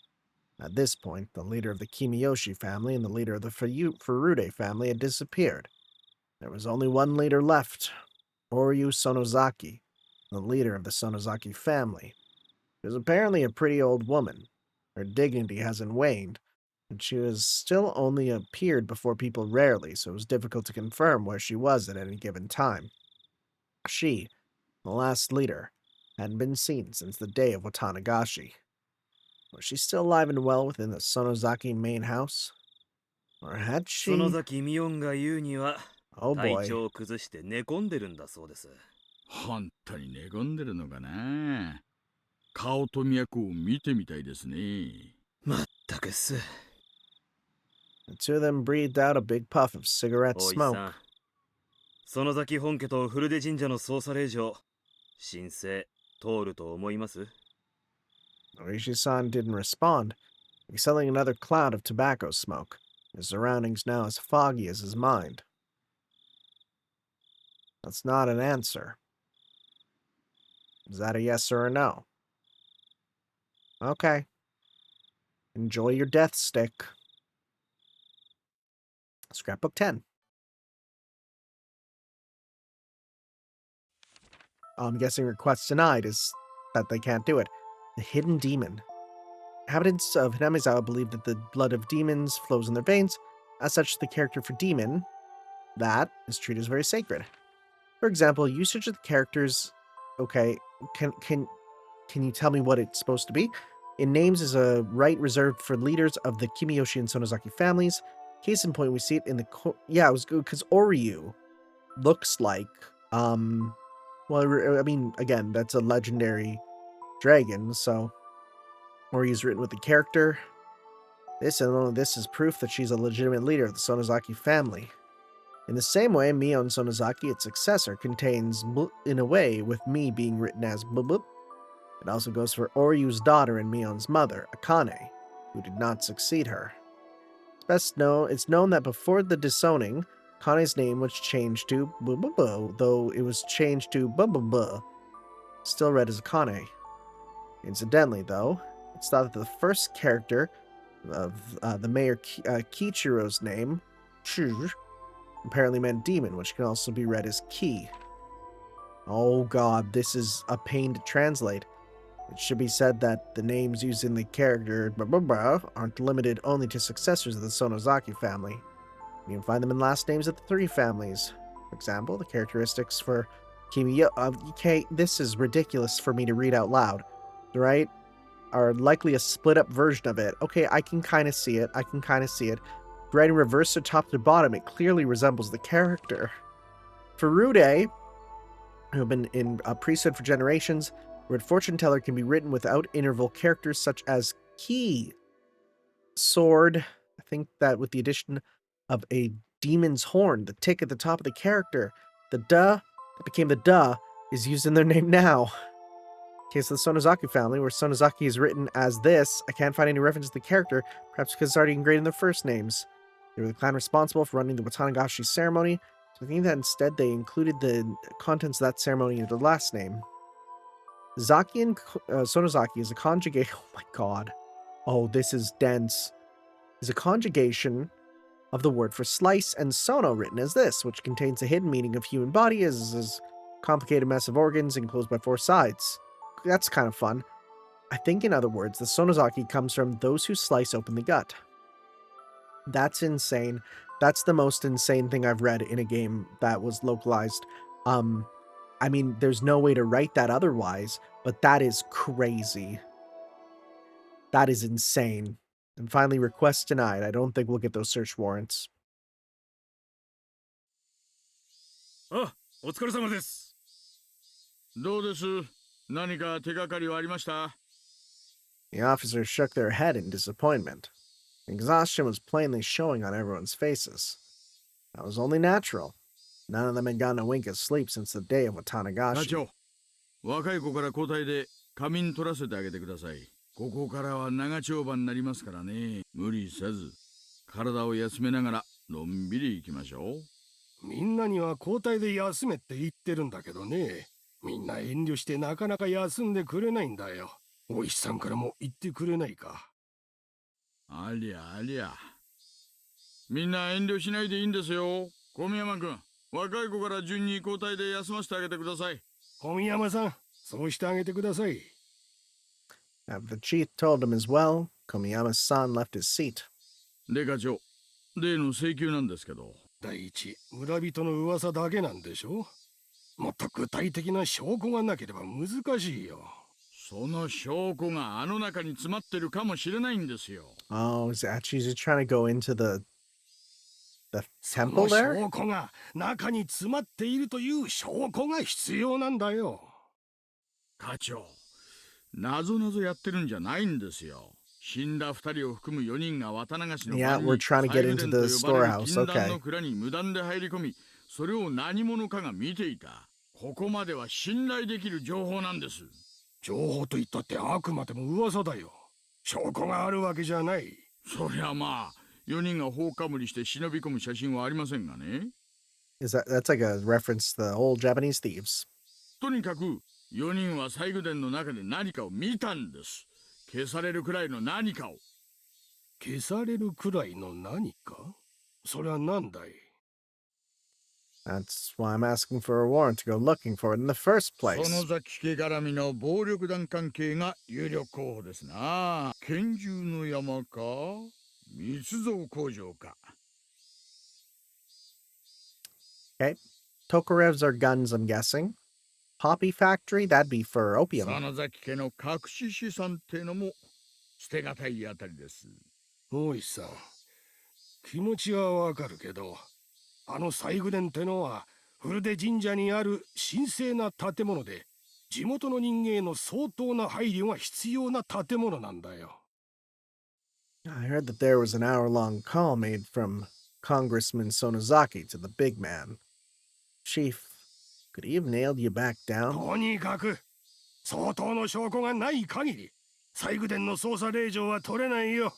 At this point, the leader of the Kimiyoshi family and the leader of the Furude family had disappeared. There was only one leader left, Oryu Sonozaki, the leader of the Sonozaki family. She was apparently a pretty old woman. Her dignity hasn't waned, but she was still only appeared before people rarely, so it was difficult to confirm where she was at any given time. She, the last leader, hadn't been seen since the day of Watanagashi. Was she still alive and well within the Sonozaki main house? Or had 園 she... 崎ミオンが言うには、 Oh 体 boy. 調を崩して寝込んでるんだそうです。本当に寝込んでるのかな。顔と脈を見てみたいですね。まったくっす。The two of them breathed out a big puff of cigarette おい smoke. さん。園崎本家と古出神社の捜査令状、申請通ると思います？ Orishi-san didn't respond, exhaling another cloud of tobacco smoke, his surroundings now as foggy as his mind. That's not an answer. Is that a yes or a no? Okay. Enjoy your death stick. Scrapbook 10. I'm guessing request denied is that they can't do it. The hidden demon. Inhabitants of Hinamizawa believe that the blood of demons flows in their veins. As such, the character for demon, that is treated as very sacred. For example, usage of the characters. Okay, can you tell me what it's supposed to be? In names is a right reserved for leaders of the Kimiyoshi and Sonozaki families. Case in point, we see it in the yeah, it was good because Oryu looks like well, I mean, again, that's a legendary dragon, so Oryu's written with the character. This and only this is proof that she's a legitimate leader of the Sonozaki family. In the same way, Mion Sonozaki, its successor, contains in a way with me being written as Bubup. It also goes for Oryu's daughter and Mion's mother, Akane, who did not succeed her. It's known that before the disowning, Akane's name was changed to Bububu, though it was changed to Bububu, still read as Akane. Incidentally, though, it's thought that the first character of the Mayor Kichiro's name, Chu, apparently meant demon, which can also be read as Ki. Oh god, this is a pain to translate. It should be said that the names used in the character aren't limited only to successors of the Sonozaki family. You can find them in last names of the three families. For example, the characteristics for Kimiyo... Okay, this is ridiculous for me to read out loud, right? Are likely a split-up version of it. Okay, I can kind of see it. Right in reverse to top to bottom, it clearly resembles the character. For Rude, who have been in a priesthood for generations, the word fortune teller can be written without interval characters such as ki, sword. I think that with the addition of a demon's horn, the tick at the top of the character, the duh that became the duh is used in their name now. Case of the Sonozaki family, where Sonozaki is written as this, I can't find any reference to the character, perhaps because it's already engraved in their first names. They were the clan responsible for running the Watanagashi ceremony, so I think that instead they included the contents of that ceremony in their last name. Zaki and Sonozaki is a conjugation. Oh my god. Oh, this is dense. Is a conjugation of the word for slice and sono written as this, which contains the hidden meaning of human body as a complicated mess of organs enclosed by four sides. That's kind of fun. I think, in other words, the Sonozaki comes from those who slice open the gut. That's insane. That's the most insane thing I've read in a game that was localized. I mean, there's no way to write that otherwise, but that is crazy. That is insane. And finally, request denied. I don't think we'll get those search warrants. あ、お疲れ様です。どうです？何か手がかりはありました？ The officers shook their head in disappointment. Exhaustion was plainly showing on everyone's faces. That was only natural. None of them had gotten a wink of sleep since the day of Watanagashi. 課長、若い子から交代で仮眠取らせてあげてください。ここからは長丁場になりますからね。無理せず、体を休めながらのんびり行きましょう。みんなには交代で休めって言ってるんだけどね。みんな遠慮してなかなか休んでくれないんだよ。お医者さんからも言ってくれないか。ありゃありゃ。みんな遠慮しないでいいんですよ。小宮山君、若い子から順に交代で休ませてあげてください。小宮山さん、そうしてあげてください。After the chief told him as well, Komiyama's son left his seat. で課長、例の請求なんですけど。第一、村人の噂だけなんでしょ。もっと具体的な証拠がなければ難しいよ。その証拠があの中に詰まってるかもしれないんですよ。Oh, is she's trying to go into the temple there? 証拠が中に詰まっているという証拠が必要なんだよ。課長、なぞなぞやってるんじゃないんですよ。死んだ2人を含む4人が渡流しの場にサイルデンと呼ばれる禁断の蔵に無断で入り込み、それを何者かが見ていた。ここまでは信頼できる情報なんです。情報と言ったってあくまでも噂だよ。証拠があるわけじゃない。そりゃまあ、4人が放火無理して忍び込む写真はありませんがね。That's like a reference to the old Japanese thieves. とにかく、4人はサイグデンの中で何かを見たんです。消されるくらいの何かを。消されるくらいの何か？それは何だい？ That's why I'm asking for a warrant to go looking for it in the first place. その崎家絡みの暴力団関係が有力候補ですな。拳銃の山か密造工場か。Okay. Tokarevs are guns, I'm guessing. Poppy factory? That'd be for opium. その崎家の隠し資産ってのも捨てがたいあたりです。おいさん、気持ちはわかるけど、あの西宮殿ってのは古出神社にある神聖な建物で、地元の人間への相当な配慮が必要な建物なんだよ。I heard that there was an hour-long call made from Congressman Sonozaki to the big man. Chief, could he have nailed you back down? とにかく、相当の証拠がない限り、西宮殿の捜査令状は取れないよ。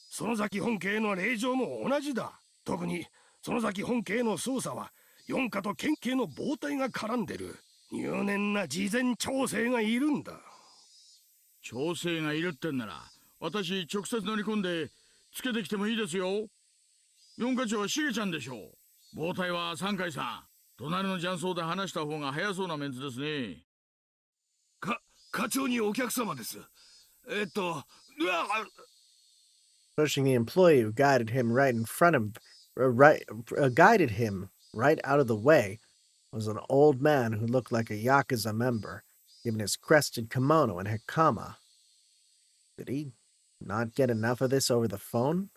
園崎本家への令状も同じだ。特に、園崎本家への捜査は、四課と県警の暴隊が絡んでる。入念な事前調整がいるんだ。調整がいるってんなら、私直接乗り込んで、つけてきてもいいですよ。四課長はしげちゃんでしょう。暴隊は三海さん。隣の雀荘で話した方が早そうなメンツですね。課長にお客様です。Pushing the employee who guided him right in front of, guided him right out of the way was an old man who looked like a Yakuza member, given his crested kimono and hakama. Did he not get enough of this over the phone?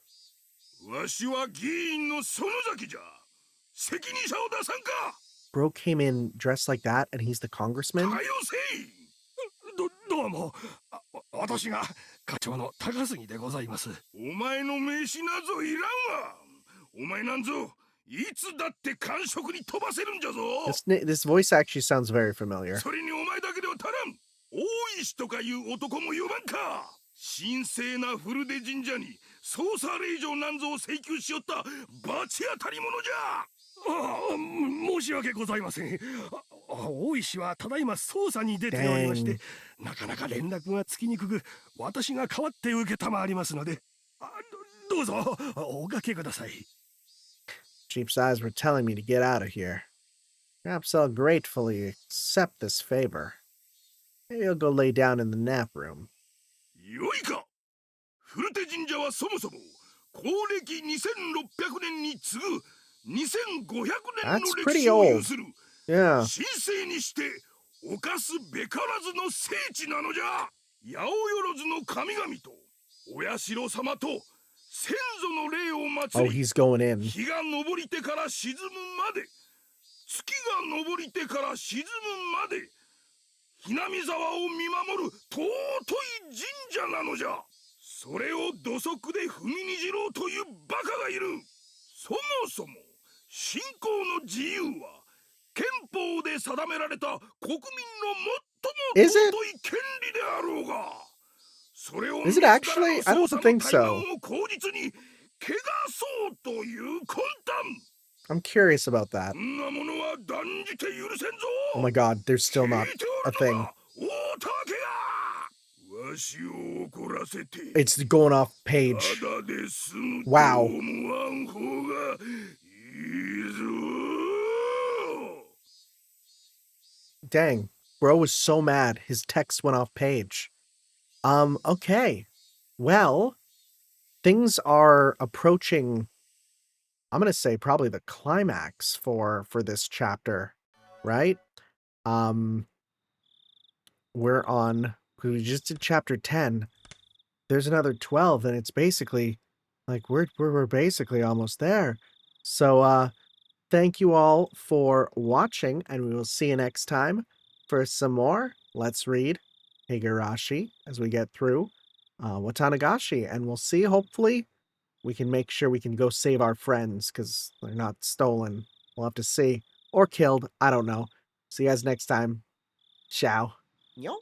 わしは議員の園崎じゃ。責任者を出さんか。 Bro came in dressed like that and he's the congressman? はよせい。どうも。私が課長の高杉でございます。お前の名刺なぞいらんわ。お前なんぞいつだって官職に飛ばせるんじゃぞ。This voice actually sounds very familiar. それにお前だけでは足らん。大石とかいう男も呼ばんか。神聖な古出神社に捜査令状なんぞを請求しよった罰当たり者じゃ。申し訳ございません。大石はただいま捜査に出ておりまして、なかなか連絡がつきにくく、私が代わって受けたまわりますので、どうぞおかけください。Jeep's eyes were telling me to get out of here. Perhaps I'll gratefully accept this favor. Maybe I'll go lay down in the nap room. よいか。古手神社はそもそも公暦2600年に次ぐ2500年の歴史を有する神聖にして犯すべからずの聖地なのじゃ。八百万の神々とお社様と先祖の霊を祀り、日が昇りてから沈むまで、月が昇りてから沈むまで、ひなみ沢を見守る尊い神社なのじゃ。それを土足で踏みにじろうというバカがいる。そもそも信仰の自由は憲法で定められた国民の最も尊い権利であろうが、それを自らの捜査の怠慢を口実に汚そうという魂胆。 I'm curious about that. そんなものは断じて許せんぞ。 Oh my god, there's still not a thing. It's going off page. Wow. Dang, bro was so mad his text went off page. Okay. Well, things are approaching, I'm going to say probably the climax for this chapter, right? We just did chapter 10. There's another 12 and it's basically like we're basically almost there. So thank you all for watching, and we will see you next time for some more Let's Read Higurashi as we get through Watanagashi, and we'll see. Hopefully we can make sure we can go save our friends because they're not stolen. We'll have to see. Or killed. I don't know. See you guys next time. Ciao. Yo.